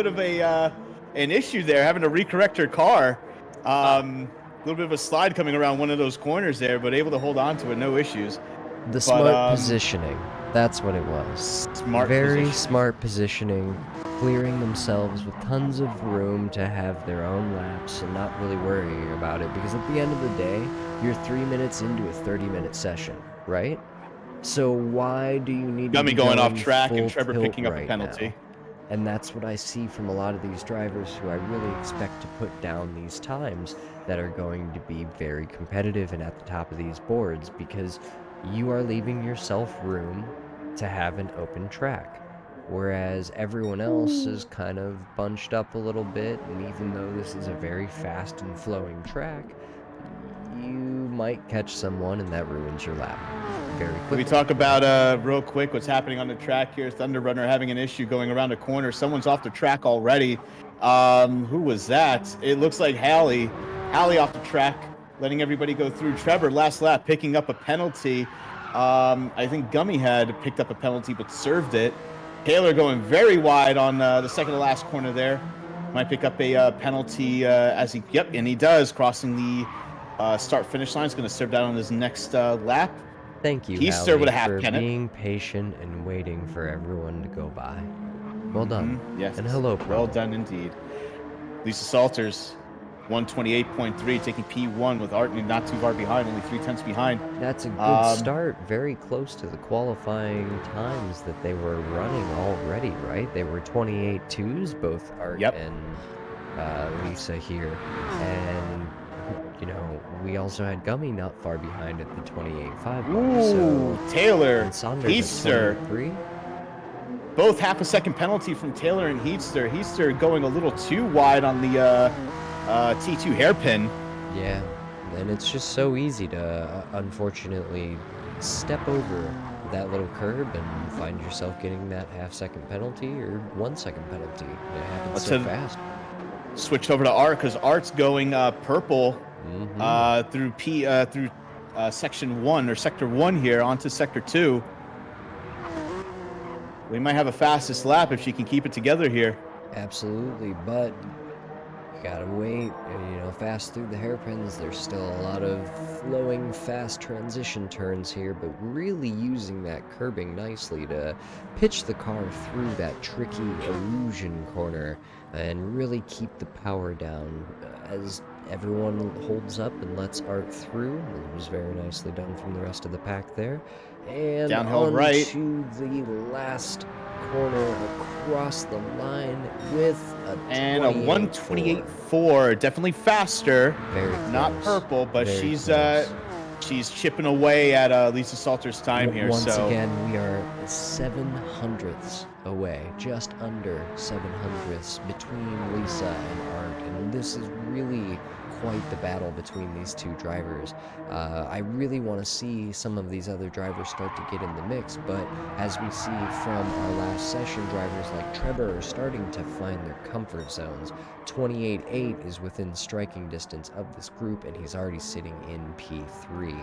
of an issue there, having to recorrect her car. A little bit of a slide coming around one of those corners there, but able to hold on to it, no issues. The smart positioning. That's what it was. Very smart positioning, clearing themselves with tons of room to have their own laps and not really worrying about it, because at the end of the day, you're 3 minutes into a 30-minute session, right? So why do you need Gummy to be going off track and Trevor tilt picking up right a penalty? now? And that's what I see from a lot of these drivers who I really expect to put down these times that are going to be very competitive and at the top of these boards, because you are leaving yourself room to have an open track. Whereas everyone else is kind of bunched up a little bit, and even though this is a very fast and flowing track, you might catch someone and that ruins your lap very quickly. Can we talk about real quick what's happening on the track here? Thunder Runner having an issue going around a corner. Someone's off the track already. Who was that? It looks like Hallie. Hallie off the track, letting everybody go through. Trevor, last lap, picking up a penalty. I think Gummy had picked up a penalty but served it. Taylor going very wide on the second to last corner there. Might pick up a penalty as he, and he does, crossing the start-finish line. He's going to serve that on his next lap. Thank you, Hallie, for being patient and waiting for everyone to go by. Well done. Yes. And hello, brother. Well done indeed. Lisa Salters, 128.3, taking P1 with Art not too far behind, only 3/10 behind. That's a good start. Very close to the qualifying times that they were running already, right? They were 28.2s, both Art and Lisa here. And, you know, we also had Gummy not far behind at the 28.5. Ooh, so Taylor, Heatster. Both half a second penalty from Taylor and Heatster. Heatster going a little too wide on the T2 hairpin. Yeah, and it's just so easy to, unfortunately, step over that little curb and find yourself getting that half-second penalty or 1 second penalty. It happens so fast. Switch over to Art, because Art's going purple through section 1 or sector 1 here onto sector 2. We might have a fastest lap if she can keep it together here. Absolutely, but you gotta wait. And, you know, fast through the hairpins, there's still a lot of flowing, fast transition turns here, but really using that curbing nicely to pitch the car through that tricky illusion corner and really keep the power down as everyone holds up and lets Art through. It was very nicely done from the rest of the pack there. And downhill right to the last corner across the line with a 128.4, definitely faster. Very close. Not purple, but Very she's chipping away at Lisa Salter's time here. Once again, we are 7/100ths away, just under 7/100ths between Lisa and Art, and this is really quite the battle between these two drivers. I really want to see some of these other drivers start to get in the mix, but as we see from our last session, drivers like Trevor are starting to find their comfort zones. 28.8 is within striking distance of this group, and he's already sitting in P3.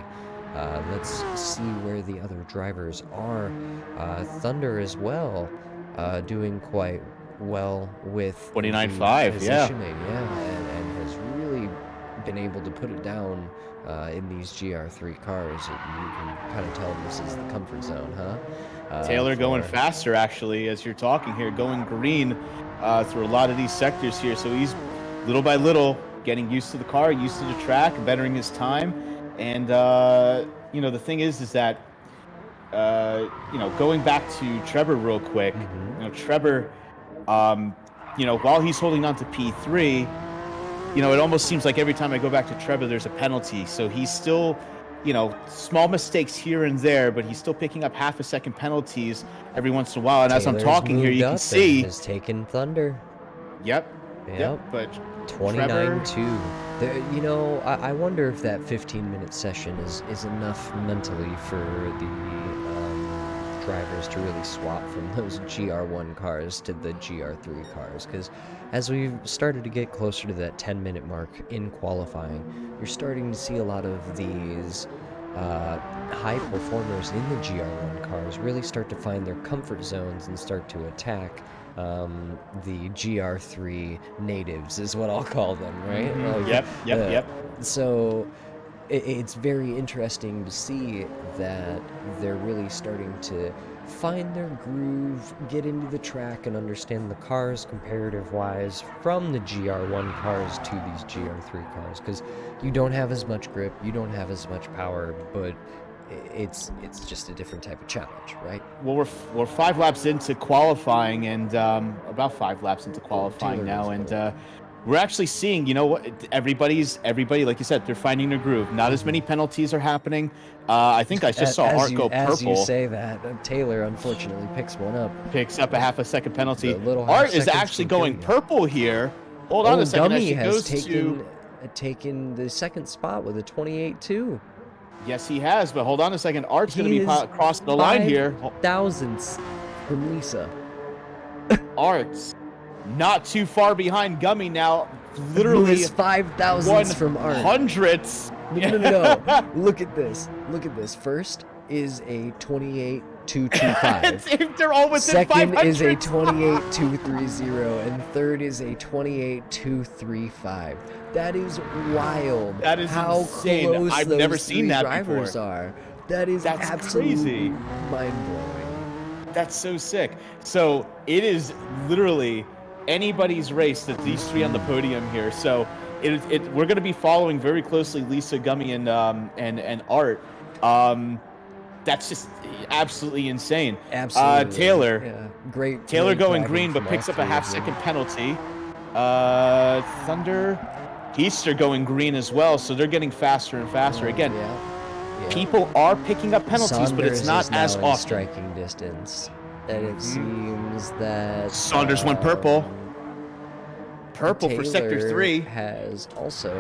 Let's see where the other drivers are. Thunder as well, doing quite well with 29.5, positioning, and has really been able to put it down in these Gr3 cars. You can kind of tell this is the comfort zone, huh? Taylor going faster, actually, as you're talking here, going green through a lot of these sectors here. So he's little by little getting used to the car, used to the track, bettering his time. And, you know, the thing is that, you know, going back to Trevor real quick, you know, Trevor, you know, while he's holding on to P3, you know, it almost seems like every time I go back to Trevor, there's a penalty. So he's still, you know, small mistakes here and there, but he's still picking up half a second penalties every once in a while. And Taylor's as I'm talking here, you can see. Has taken Thunder. Yep. But 29.2. You know, I wonder if that 15-minute session is enough mentally for the drivers to really swap from those Gr1 cars to the Gr3 cars, because as we've started to get closer to that 10-minute mark in qualifying, you're starting to see a lot of these high performers in the Gr1 cars really start to find their comfort zones and start to attack the Gr3 natives, is what I'll call them, right? Like, Yep. So it's very interesting to see that they're really starting to find their groove, get into the track, and understand the cars comparative-wise from the Gr1 cars to these Gr3 cars, because you don't have as much grip, you don't have as much power, but it's just a different type of challenge, right? Well, we're 5 laps into qualifying, and about 5 laps into qualifying now, and we're actually seeing, you know what, everybody, like you said, they're finding their groove. Not as many penalties are happening. I think I just saw Art go purple. As you say that, Taylor unfortunately picks one up. Picks up a half a second penalty. Art is actually going purple here. Hold on a second. Gummy has taken the second spot with a 28.2. Yes, he has, but hold on a second. Art's going to be crossing the line here. Thousandths from Lisa. Art's not too far behind Gummy now. Literally 5,000ths from Art. Hundredths. No. Look at this. First is a 28.225. They're all within Second 500. is a 28.230, and third is a 28.235. That is wild. That is how insane. close I've those never seen that drivers before. are. That's absolutely crazy. mind-blowing. That's so sick. So it is literally anybody's race that these three on the podium here. So we're going to be following very closely Lisa, Gummy, and Art. That's just absolutely insane. Absolutely. Taylor. Yeah, great. Taylor great going driving green, but from picks all up a three half of them. second penalty. Thunder, Heister going green as well, so they're getting faster and faster. Again, people are picking up penalties, but it's not as now in often. striking distance, and it seems that Saunders went purple. Purple for sector Taylor 3. has also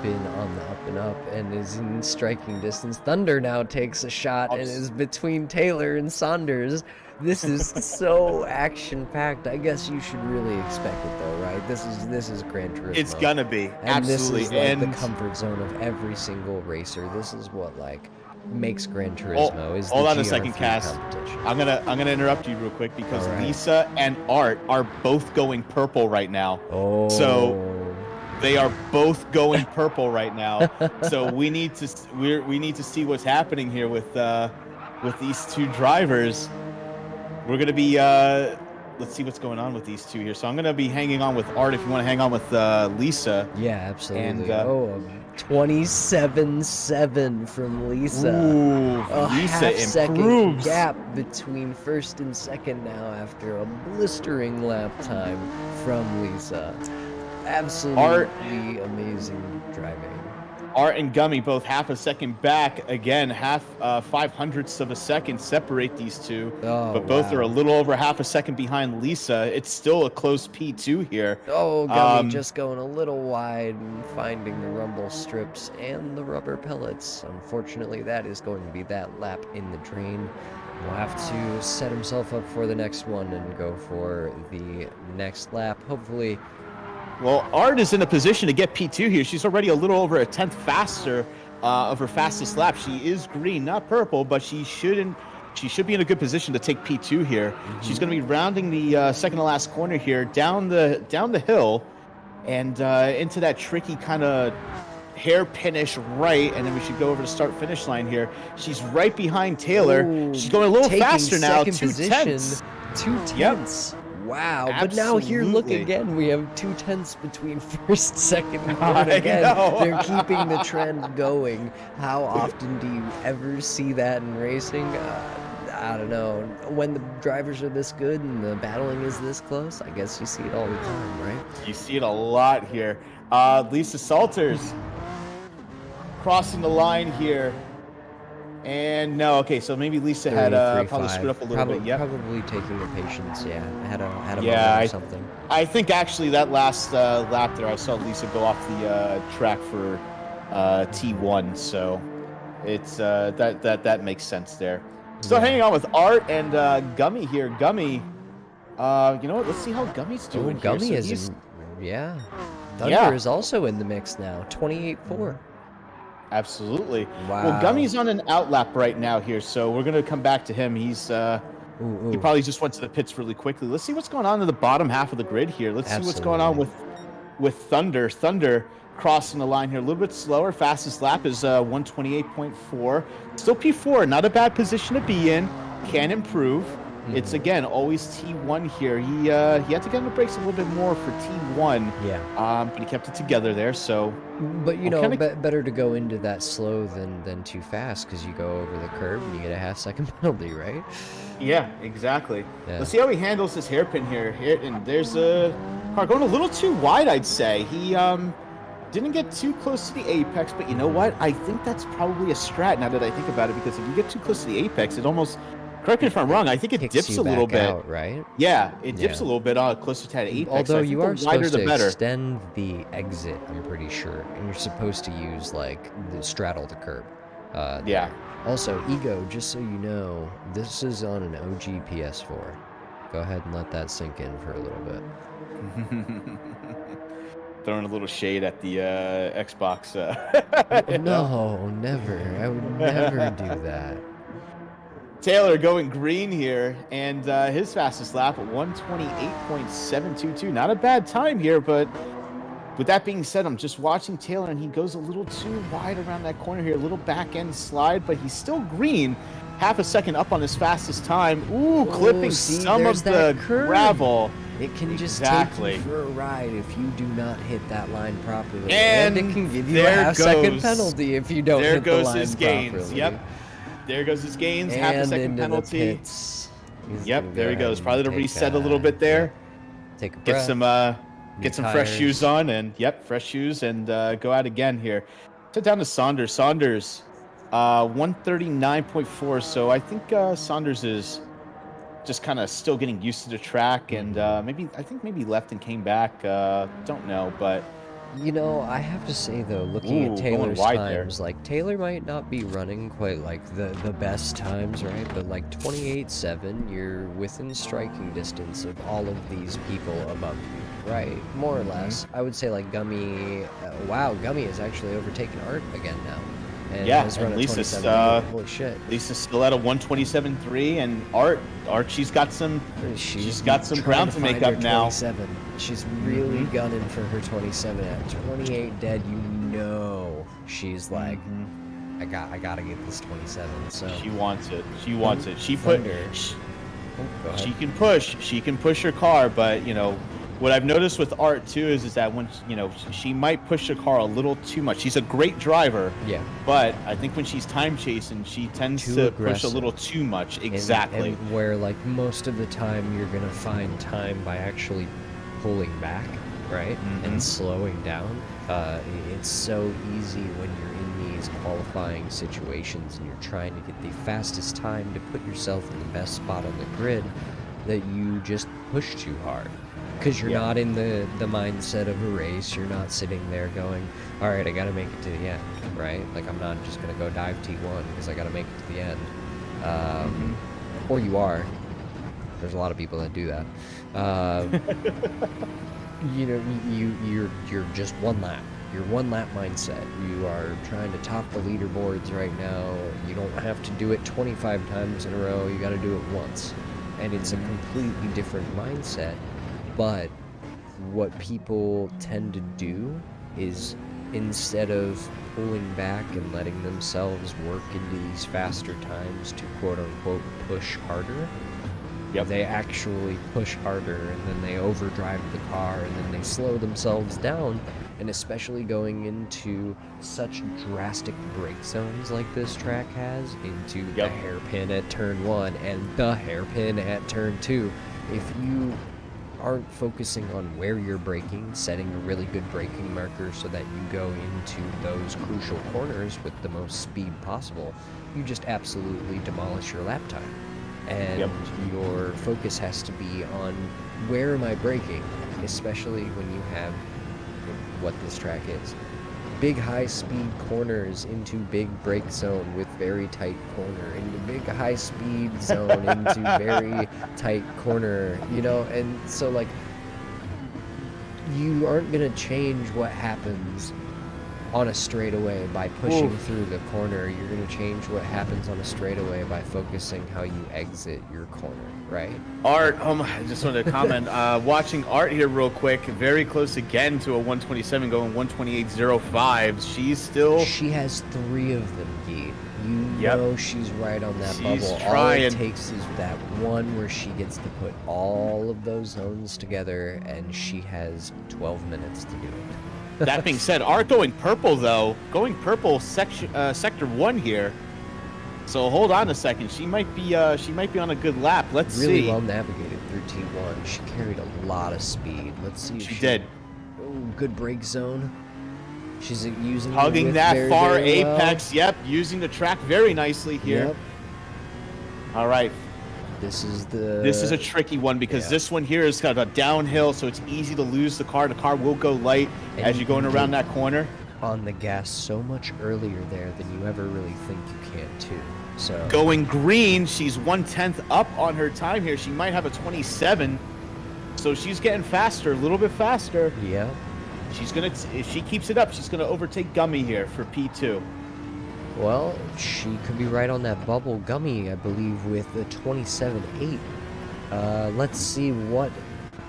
been on the up and up and is in striking distance. Thunder now takes a shot and is between Taylor and Saunders. This is so action-packed. I guess you should really expect it, though, right? This is Gran Turismo. It's gonna be, and absolutely. This is like the comfort zone of every single racer. This is what like makes Gran Turismo. Is hold the on a GR3 second, Cass. competition. I'm gonna interrupt you real quick because All right. Lisa and Art are both going purple right now. Oh. So they are both going purple right now. So we need to see what's happening here with these two drivers. We're gonna be let's see what's going on with these two here. So I'm gonna be hanging on with Art if you want to hang on with Lisa. Yeah, absolutely. And 27.7 from Lisa. Ooh, A Lisa half-second improves. gap between first and second now after a blistering lap time from Lisa. Absolutely amazing driving. Art and Gummy both half a second back. Again, half 5/100ths of a second separate these two. Oh, But both are a wow. little over half a second behind Lisa. It's still a close P2 here. Oh, Gummy just going a little wide and finding the rumble strips and the rubber pellets. Unfortunately, that is going to be that lap in the drain. Will have to set himself up for the next one and go for the next lap. Hopefully. Well, Art is in a position to get P2 here. She's already a little over a 10th faster of her fastest lap. She is green, not purple, but she should be in a good position to take P2 here. She's going to be rounding the second to last corner here, down the hill, and into that tricky kind of hairpinish right, and then we should go over to start finish line here. She's right behind Taylor. Ooh, she's going a little faster now. Second 2 position, tenths. 2 tenths. Yep. Wow, but now here, look again, we have 2 tenths between first, second, and third again. They're keeping the trend going. How often do you ever see that in racing? I don't know. When the drivers are this good and the battling is this close, I guess you see it all the time, right? You see it a lot here. Lisa Salters crossing the line here. And no, okay, so maybe Lisa had probably screwed up a little bit. Yep. Probably taking her patience, yeah. Had a moment or something. I think actually that last lap there, I saw Lisa go off the track for T1, so it's that makes sense there. Still hanging on with Art and Gummy here. Gummy, you know what? Let's see how Gummy's doing. Gummy here. is, Thunder is also in the mix now, 28-4. Absolutely. Wow. Well, Gummy's on an out lap right now here, so we're gonna come back to him. He's he probably just went to the pits really quickly. Let's see what's going on in the bottom half of the grid here. Let's see what's going on with Thunder. Thunder crossing the line here a little bit slower. Fastest lap is 128.4. Still P4, not a bad position to be in. Can improve. It's again always T1 here. He had to get on the brakes a little bit more for T1. Yeah. But he kept it together there. So. But you know, better to go into that slow than too fast, because you go over the curb and you get a half-second penalty, right? Yeah, exactly. Yeah. Let's see how he handles this hairpin here. And there's a car going a little too wide, I'd say. He didn't get too close to the apex, but you know what? I think that's probably a strat now that I think about it, because if you get too close to the apex, it almost. Correct me if I'm wrong. I think it dips a little bit, out, right? Yeah, it dips a little bit closer to that apex. Although you are supposed to extend the exit, I'm pretty sure, and you're supposed to use like the straddle the curb. Yeah. Also, Ego, just so you know, this is on an OG PS4. Go ahead and let that sink in for a little bit. Throwing a little shade at the Xbox. No, never. I would never do that. Taylor going green here, and his fastest lap at 128.722. Not a bad time here, but with that being said, I'm just watching Taylor, and he goes a little too wide around that corner here. A little back end slide, but he's still green. Half a second up on his fastest time. Ooh, clipping some of the gravel. It can just take you for a ride if you do not hit that line properly. And it can give you a half-second penalty if you don't hit the line properly. There goes his gains. Yep. There goes his gains. Half a second penalty. Yep, there he goes. Probably to reset a little bit there. Take a breath. Get some fresh shoes on, and fresh shoes, and go out again here. Sit down to Saunders. Saunders, 139.4. So I think Saunders is just kind of still getting used to the track, and maybe left and came back. Don't know, but. You know, I have to say, though, looking at Taylor's times, like, Taylor might not be running quite, like, the best times, right? But, like, 28.7, you're within striking distance of all of these people above you, right? More or less. I would say, like, Gummy... wow, Gummy has actually overtaken Art again now. And has run and Lisa's, holy shit. Lisa's still at a 127.3, and Art, she's got some ground to make up now. She's really gunning for her 27. At 28 dead, you know she's like, I gotta get this 27. So she wants it. She wants it. She can push her car, but you know. What I've noticed with Art too is that when she might push the car a little too much. She's a great driver, but I think when she's time chasing, she tends to push a little too much. Exactly. And where like most of the time you're gonna find time by actually pulling back, right, and slowing down. It's so easy when you're in these qualifying situations and you're trying to get the fastest time to put yourself in the best spot on the grid that you just push too hard. Because you're not in the mindset of a race. You're not sitting there going, all right, I got to make it to the end, right? Like, I'm not just going to go dive T1 because I got to make it to the end. Or you are. There's a lot of people that do that. You know, you're just one lap. You're one lap mindset. You are trying to top the leaderboards right now. You don't have to do it 25 times in a row. You got to do it once. And it's a completely different mindset. But what people tend to do is, instead of pulling back and letting themselves work into these faster times to quote-unquote push harder, they actually push harder, and then they overdrive the car, and then they slow themselves down. And especially going into such drastic brake zones like this track has, into the hairpin at turn 1 and the hairpin at turn 2, if you aren't focusing on where you're braking, setting a really good braking marker so that you go into those crucial corners with the most speed possible, you just absolutely demolish your lap time. And your focus has to be on, where am I braking, especially when you have what this track is. Big high-speed corners into big brake zone with very tight corner, into big high-speed zone into very tight corner, you know? And so, like, you aren't going to change what happens on a straightaway by pushing through the corner. You're going to change what happens on a straightaway by focusing how you exit your corner, right? Art, I just wanted to comment. Watching Art here real quick, very close again to a 127 going 128.05. She has 3 of them, Geet. You know she's right on that bubble. Trying. All it takes is that one where she gets to put all of those zones together, and she has 12 minutes to do it. That being said, Art going purple, though. Going purple sector 1 here. So hold on a second. She might be on a good lap. Let's see. Really well navigated through T1. She carried a lot of speed. Let's see. She did. Oh, good brake zone. She's using hugging that very, far very apex. well. Yep, using the track very nicely here. Yep. All right. This is a tricky one because this one here is kind of a downhill, so it's easy to lose the car. The car will go light as you're going around that corner. On the gas so much earlier there than you ever really think you can too. So going green, she's 1/10 up on her time here. She might have a 27, so she's getting faster, a little bit faster. Yeah. She's gonna, if she keeps it up, she's gonna overtake Gummy here for P2. Well, she could be right on that bubble. Gummy, I believe, with a 27.8. Let's see what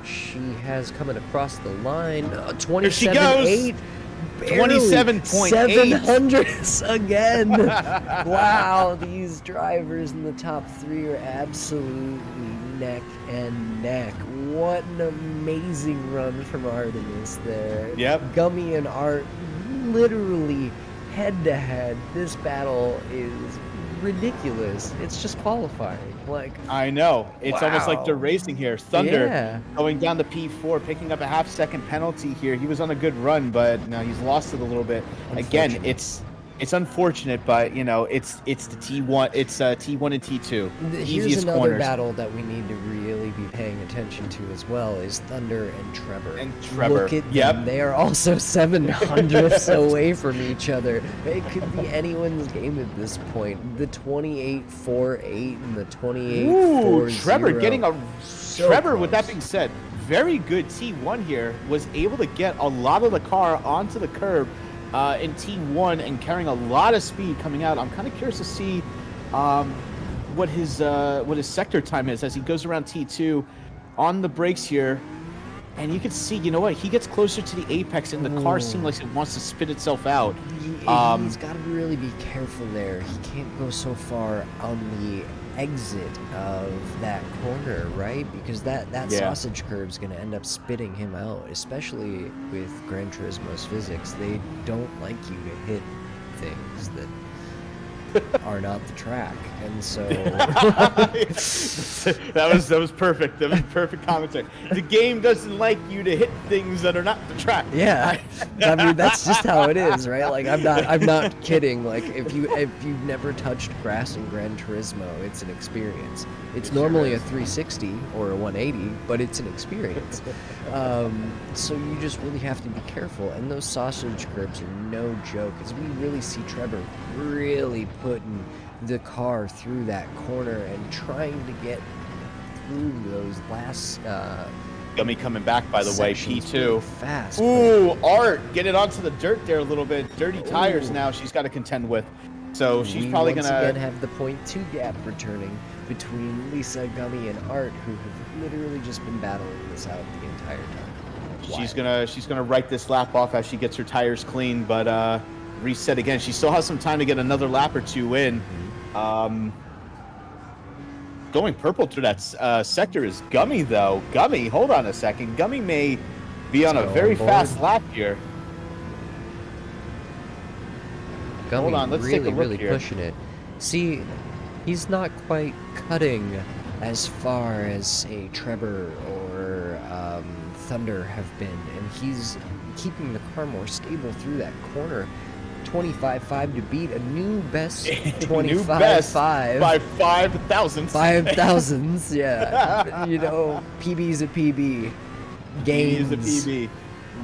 she has coming across the line. 27.8. 27.8. 700s again. Wow, these drivers in the top 3 are absolutely neck and neck. What an amazing run from Artemis there. Yep. Gummy and Art literally head-to-head. This battle is ridiculous. It's just qualifying. Like, I know. It's almost like they're racing here. Thunder going down to P4, picking up a half-second penalty here. He was on a good run, but now he's lost it a little bit. Again, it's unfortunate, but you know, it's the T1. It's T1 and T2. Here's another battle that we need to really be paying attention to as well is Thunder and Trevor. Look at them. They are also 700ths away from each other. It could be anyone's game at this point. The 28.48 and the 28.40. Trevor getting a Trevor. Close. With that being said, very good T1 here. Was able to get a lot of the car onto the curb in T1 and carrying a lot of speed coming out. I'm kind of curious to see what his sector time is as he goes around T2 on the brakes here. And you can see, you know what, he gets closer to the apex and the car seems like it wants to spit itself out. He's got to really be careful there. He can't go so far on the exit of that corner, right? Because that sausage curve is going to end up spitting him out, especially with Gran Turismo's physics. They don't like you to hit things that are not the track, and so that was perfect. That was perfect commentary. The game doesn't like you to hit things that are not the track. yeah, I mean that's just how it is, right? Like I'm not kidding. Like if you've never touched grass in Gran Turismo, it's an experience. It's normally a 360 or a 180, but it's an experience. So you just really have to be careful, and those sausage curbs are no joke, because we really see Trevor really putting the car through that corner and trying to get through those last Gummy coming back, by the way, sections P2. really fast. Ooh, Art, get it onto the dirt there a little bit. Dirty tires now she's got to contend with. So she's probably once going to again have the 0.2 gap returning between Lisa, Gummy, and Art, who have literally just been battling this out the entire time. She's gonna write this lap off as she gets her tires clean, but reset again. She still has some time to get another lap or two in. Going purple through that sector is Gummy, though. Gummy, hold on a second. Gummy may be on a very fast lap here. Gummy Hold on, let's take a look really here. pushing it. See, he's not quite cutting as far as, say, Trevor or Thunder have been, and he's keeping the car more stable through that corner. 25.5 to beat a new best 25.5 by 5,000. 5,000s, yeah. You know, PB's a PB. Gains. PB is a PB.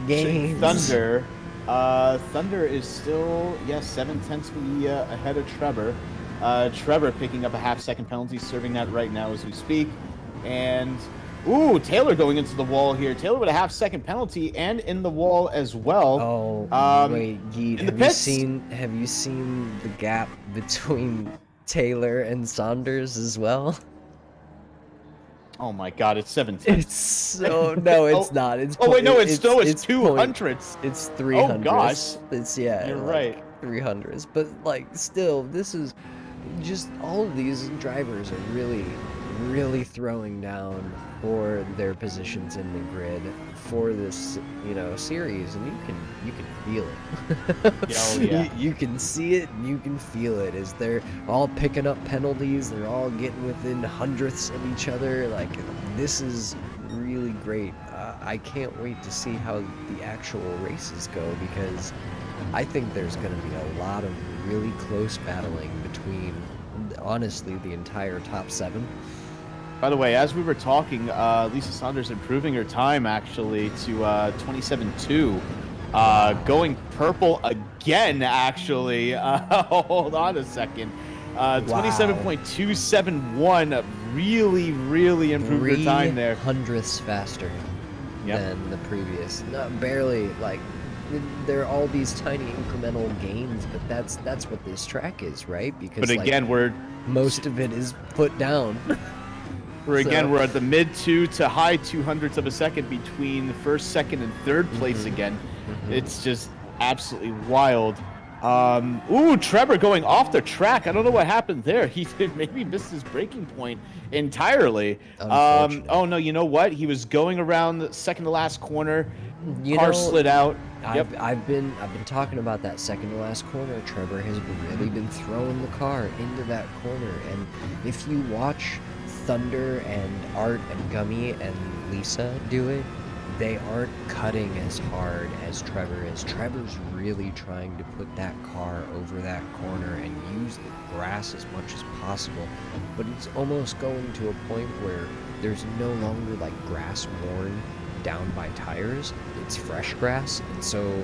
Gains. Thunder. Thunder is still, yes, 7/10 ahead of Trevor. Trevor picking up a half-second penalty, serving that right now as we speak. And, ooh, Taylor going into the wall here. Taylor with a half-second penalty and in the wall as well. Oh, wait, Geet, in the have you seen the gap between Taylor and Saunders as well? Oh my God, it's 7/10. It's so no, it's not. It's wait, no, it's 200s. It's 300s. Oh gosh, it's you're like right. 300s, but like still, this is just all of these drivers are really throwing down for their positions in the grid for this, series, and you can feel it. Oh, yeah. You can see it and you can feel it as they're all picking up penalties. They're all getting within hundredths of each other. Like, this is really great. I can't wait to see how the actual races go, because I think there's going to be a lot of really close battling between, honestly, the entire top 7. By the way, as we were talking, Lisa Saunders improving her time actually to 27.2. Going purple again, actually. Hold on a second. 27.271. Really improved her time there. 300ths faster than the previous. Not barely, like, there are all these tiny incremental gains, but that's what this track is, right? Because, but again, most of it is put down. We're at the mid 2 to high 200ths of a second between first, second, and third place again. It's just absolutely wild. Ooh, Trevor going off the track. I don't know what happened there. He maybe missed his braking point entirely. Oh no, you know what? He was going around the second to last corner. Car slid out. I've been talking about that second to last corner. Trevor has really been throwing the car into that corner, and if you watch Thunder and Art and Gummy and Lisa do it, they aren't cutting as hard as Trevor is. Trevor's really trying to put that car over that corner and use the grass as much as possible, but it's almost going to a point where there's no longer like grass worn down by tires. It's fresh grass, and so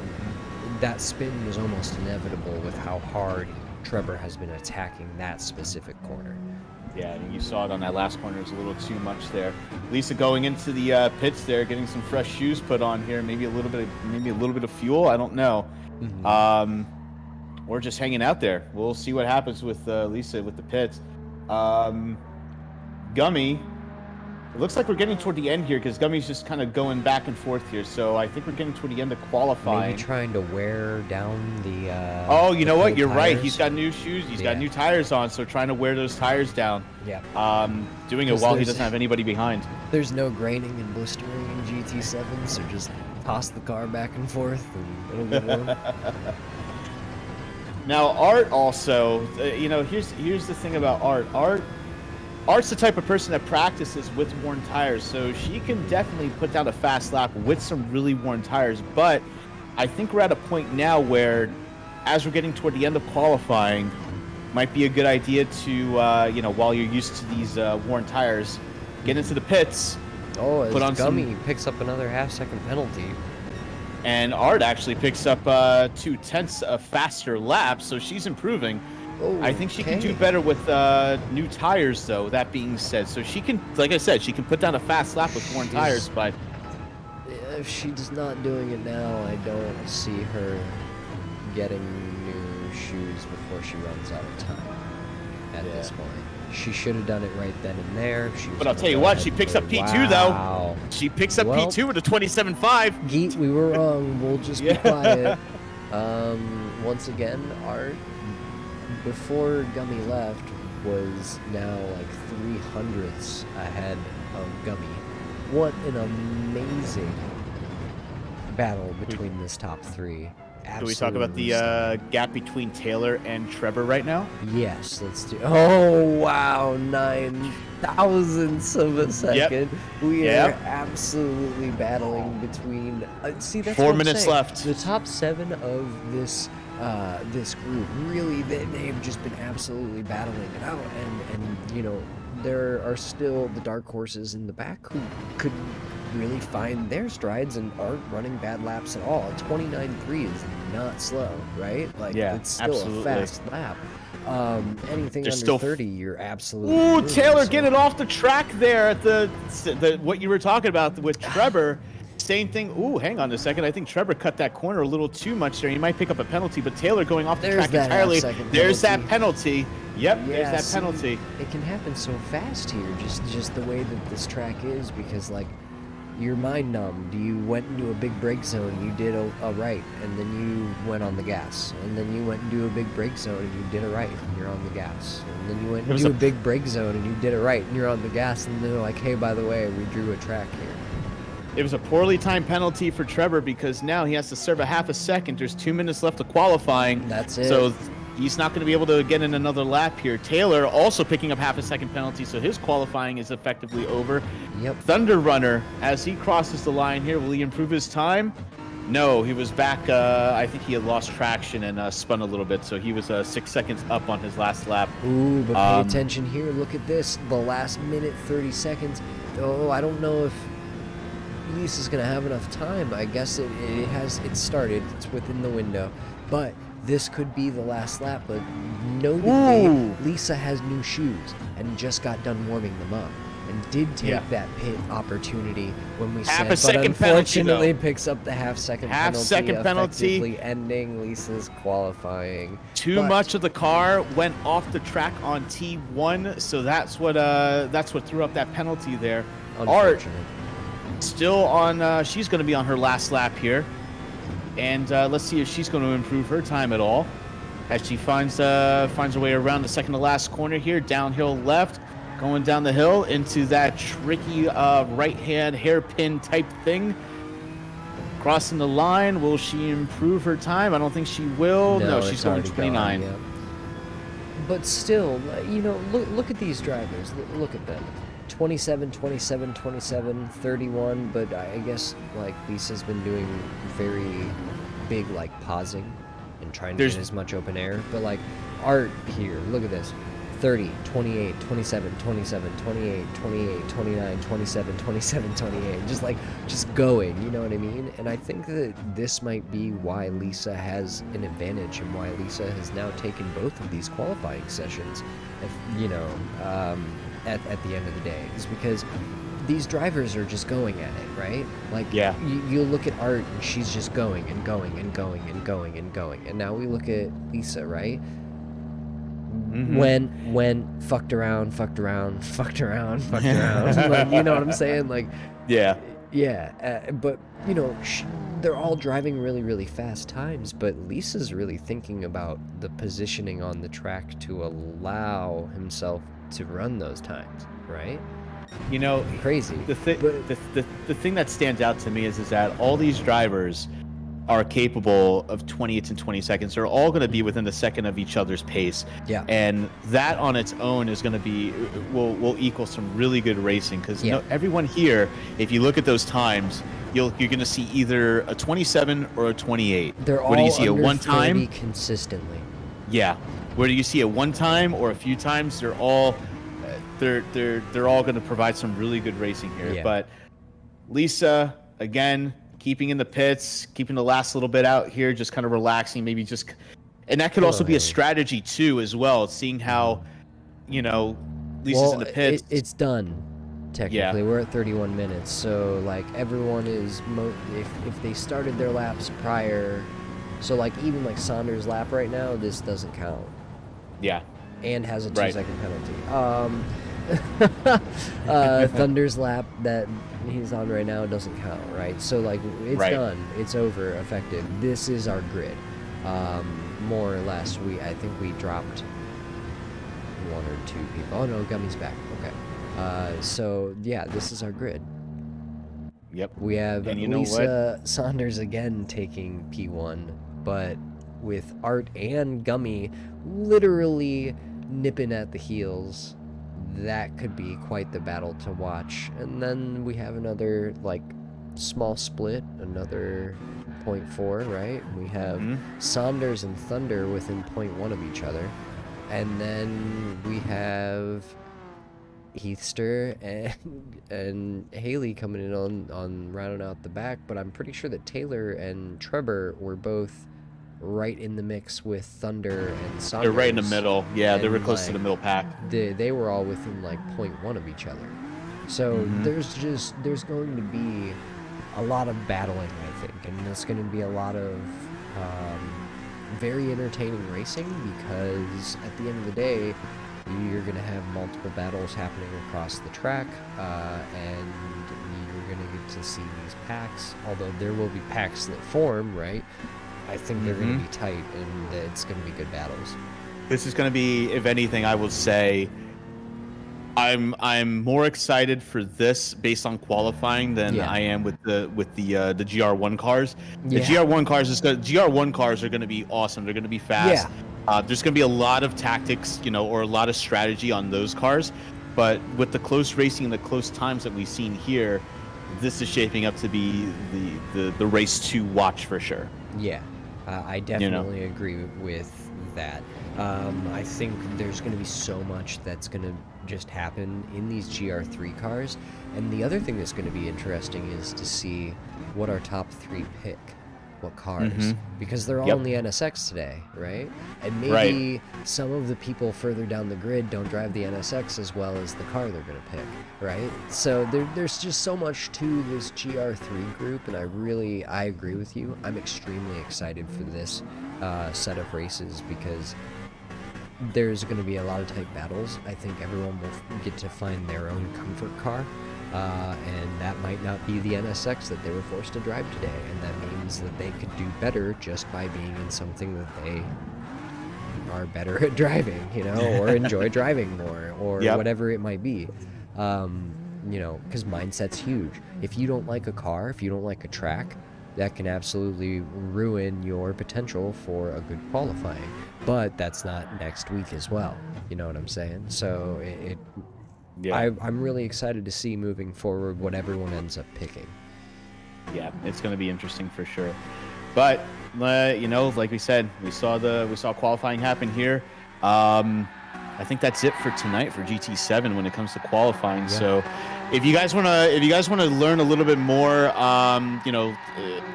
that spin was almost inevitable with how hard Trevor has been attacking that specific corner. Yeah, and you saw it on that last corner. It was a little too much there. Lisa going into the pits there, getting some fresh shoes put on here. Maybe a little bit of fuel. I don't know. Or just hanging out there. We'll see what happens with Lisa with the pits. Gummy. It looks like we're getting toward the end here because Gummy's just kind of going back and forth here. So I think we're getting toward the end of qualifying. Maybe trying to wear down the. Oh, you know what? You're tires. right. He's got new shoes. He's got new tires on. So trying to wear those tires down. Yeah. Doing it while he doesn't have anybody behind. There's no graining and blistering in GT7, so just toss the car back and forth and it'll get warm. Now, Art also, you know, here's the thing about Art. Art's the type of person that practices with worn tires, so she can definitely put down a fast lap with some really worn tires. But I think we're at a point now where, as we're getting toward the end of qualifying, might be a good idea to, you know, while you're used to these worn tires, get into the pits. Oh, as put on Gummy picks up another half-second penalty. And Art actually picks up 0.2 a faster lap, so she's improving. Oh, I think she can do better with new tires, though, that being said. So she can, like I said, she can put down a fast lap with worn tires, but... If she's not doing it now, I don't see her getting new shoes before she runs out of time at this point. She should have done it right then and there. But I'll tell you what, she picks up P2, though. She picks up P2 with a 27.5. Geet, we were wrong. We'll just be quiet. Once again, Art, before Gummy left, was now like 300ths ahead of Gummy. What an amazing battle between this top three. Do we talk about the gap between Taylor and Trevor right now? Yes, let's do. Oh wow, 9 thousandths of a second. Yep. We are absolutely battling between. See, that's 4 minutes left. The top 7 of this this group really they've just been absolutely battling it out, and you know there are still the dark horses in the back who could really find their strides and aren't running bad laps at all. 29.3 is not slow, right? Like, it's still a fast lap. Anything under 30, you're absolutely. Ooh, Taylor, get it off the track there at the what you were talking about with Trevor. Same thing. Ooh, hang on a second. I think Trevor cut that corner a little too much there. He might pick up a penalty, but Taylor going off the track entirely. There's that penalty. Yep, there's that penalty. It can happen so fast here, just the way that this track is, because like you're mind numbed. You went into a big brake zone, you did a right, and then you went on the gas, and then you went into a big brake zone and you did a right, and you're on the gas, and then you went into a big brake zone and you did a right, and you're on the gas, and they're like, hey, by the way, we drew a track here. It was a poorly timed penalty for Trevor because now he has to serve a half a second. There's 2 minutes left of qualifying. That's it. So he's not going to be able to get in another lap here. Taylor also picking up half a second penalty, so his qualifying is effectively over. Yep. Thunder Runner, as he crosses the line here, will he improve his time? No, he was back. I think he had lost traction and spun a little bit, so he was 6 seconds up on his last lap. Ooh, but pay attention here. Look at this. The last minute, 30 seconds. Oh, I don't know if Lisa's going to have enough time. I guess it started. It's within the window. But this could be the last lap. But notably, Lisa has new shoes and just got done warming them up. And did take that pit opportunity when we said, but unfortunately picks up the half-second penalty, effectively ending Lisa's qualifying. Too much of the car went off the track on T1, so that's what threw up that penalty there. Art still on. She's going to be on her last lap here, and let's see if she's going to improve her time at all as she finds her way around the second to last corner here, downhill left. Going down the hill into that tricky right-hand hairpin type thing. Crossing the line. Will she improve her time? I don't think she will. No, she's going 29. Yeah. But still, you know, look at these drivers. Look at them. 27, 27, 27, 31. But I guess, like, Lisa's been doing very big, like, pausing and trying to get as much open air. But, like, Art here, look at this. 30, 28, 27, 27, 28, 28, 29, 27, 27, 28. Just going, you know what I mean? And I think that this might be why Lisa has an advantage and why Lisa has now taken both of these qualifying sessions, you know, at the end of the day. Is because these drivers are just going at it, right? Like, you look at Art and she's just going and going and going and going and going. And now we look at Lisa, right? When fucked around, like, you know what I'm saying? Like, but you know, they're all driving really, really fast times, but Lisa's really thinking about the positioning on the track to allow himself to run those times, right? You know, crazy. The thing that stands out to me is that all these drivers are capable of 28 and 20 seconds. They're all going to be within the second of each other's pace. Yeah. And that on its own is going to be will equal some really good racing, because everyone here, if you look at those times, you're going to see either a 27 or a 28. They're all do you see under a one time 30 consistently. Yeah. Whether you see a one time or a few times, they're all going to provide some really good racing here. Yeah. But Lisa, again, keeping in the pits, keeping the last little bit out here, just kind of relaxing, maybe just, and that could also be a strategy too, as well, seeing how, Lisa's in the pits. It's done. Technically, we're at 31 minutes, so like everyone is if they started their laps prior, so like even like Saunders' lap right now, this doesn't count. Yeah. And has a 2-second penalty. Thunder's lap that he's on right now doesn't count, right? So like it's done, it's over, effective. This is our grid, more or less. I think we dropped 1 or 2 people. Oh no, Gummy's back. Okay. So yeah, this is our grid. Yep. We have Lisa Saunders again taking P1, but with Art and Gummy literally nipping at the heels. That could be quite the battle to watch. And then we have another like small split, another 0.4, right? We have Saunders and Thunder within 0.1 of each other. And then we have Heathster and Haley coming in on rounding out the back, but I'm pretty sure that Taylor and Trevor were both right in the mix with Thunder and Saunders. They're right in the middle. Yeah, they were close to the middle pack. They were all within like 0.1 of each other. So there's going to be a lot of battling, I think, and there's going to be a lot of very entertaining racing, because at the end of the day, you're going to have multiple battles happening across the track, and you're going to get to see these packs, although there will be packs that form, right? I think they're going to be tight, and it's going to be good battles. This is going to be, if anything, I would say, I'm more excited for this based on qualifying than I am with the Gr1 cars. The Gr1 cars are going to be awesome. They're going to be fast. Yeah. There's going to be a lot of tactics, or a lot of strategy on those cars. But with the close racing and the close times that we've seen here, this is shaping up to be the race to watch for sure. Yeah, I definitely agree with that. I think there's going to be so much that's going to just happen in these Gr3 cars. And the other thing that's going to be interesting is to see what our top 3 pick. What cars, because they're all in the NSX today, right? And maybe some of the people further down the grid don't drive the NSX as well as the car they're going to pick, right? So there's just so much to this Gr3 group, and I agree with you. I'm extremely excited for this set of races, because there's going to be a lot of tight battles. I think everyone will get to find their own comfort car. And that might not be the NSX that they were forced to drive today, and that means that they could do better just by being in something that they are better at driving, or enjoy driving more, or whatever it might be. Because mindset's huge. If you don't like a car, if you don't like a track, that can absolutely ruin your potential for a good qualifying. But that's not next week as well. You know what I'm saying? So I'm really excited to see moving forward what everyone ends up picking. Yeah, it's going to be interesting for sure. But like we said, we saw qualifying happen here. I think that's it for tonight for GT7 when it comes to qualifying. Yeah. So, if you guys want to learn a little bit more,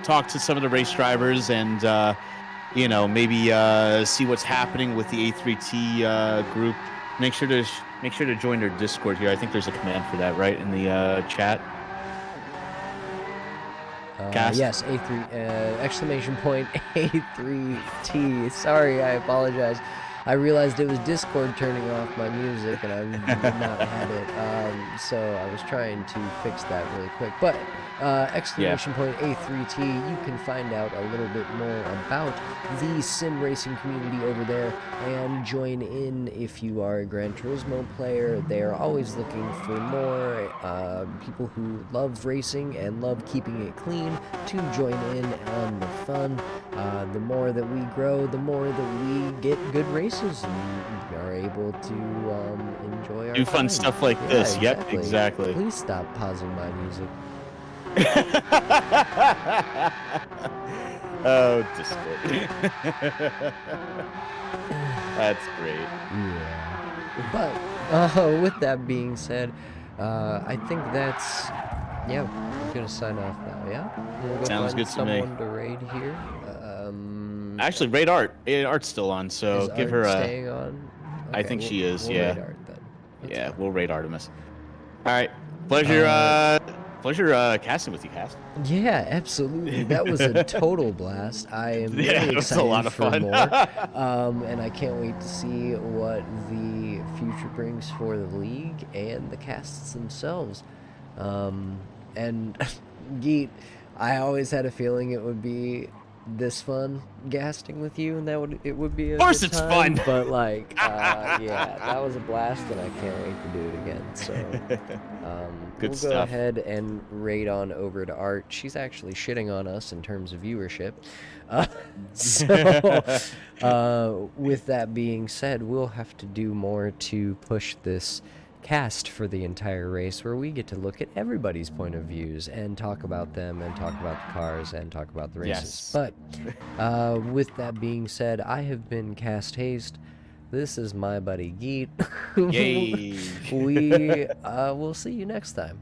talk to some of the race drivers and maybe see what's happening with the A3T group. Make sure to join their Discord here. I think there's a command for that, right, in the chat. Yes, A3 exclamation point A3T. Sorry, I apologize. I realized it was Discord turning off my music, and I did not have it. So I was trying to fix that really quick. But Exclamation point A3T. You can find out a little bit more about the sim racing community over there and join in if you are a Gran Turismo player. They are always looking for more people who love racing and love keeping it clean to join in on the fun. The more that we grow, the more that we get good races and are able to enjoy our Do fun time. stuff like Yeah, this. Yep, exactly. Please stop pausing my music. Oh, Discord. That's great. Yeah. But with that being said, I think that's we're gonna sign off now. Yeah. We'll go Sounds find good to me. someone to raid here. Actually, raid Art. Art's still on, so give her a. Staying on. Okay, I think she is. We'll Yeah. raid Art then. Yeah, we'll raid Artemis. All right. Pleasure. Pleasure casting with you, Cast. Yeah, absolutely. That was a total blast. I am very it was excited a lot of for fun. more. And I can't wait to see what the future brings for the league and the casts themselves. And Geet, I always had a feeling it would be this fun gasting with you, and it would be a of course good it's time, fun. But like, yeah, that was a blast, and I can't wait to do it again. So we'll go ahead and raid on over to Art. She's actually shitting on us in terms of viewership. With that being said, we'll have to do more to push this cast for the entire race, where we get to look at everybody's point of views and talk about them and talk about the cars and talk about the races. But with that being said, I have been Cast Haste. This is my buddy Geet. Yay. We will see you next time.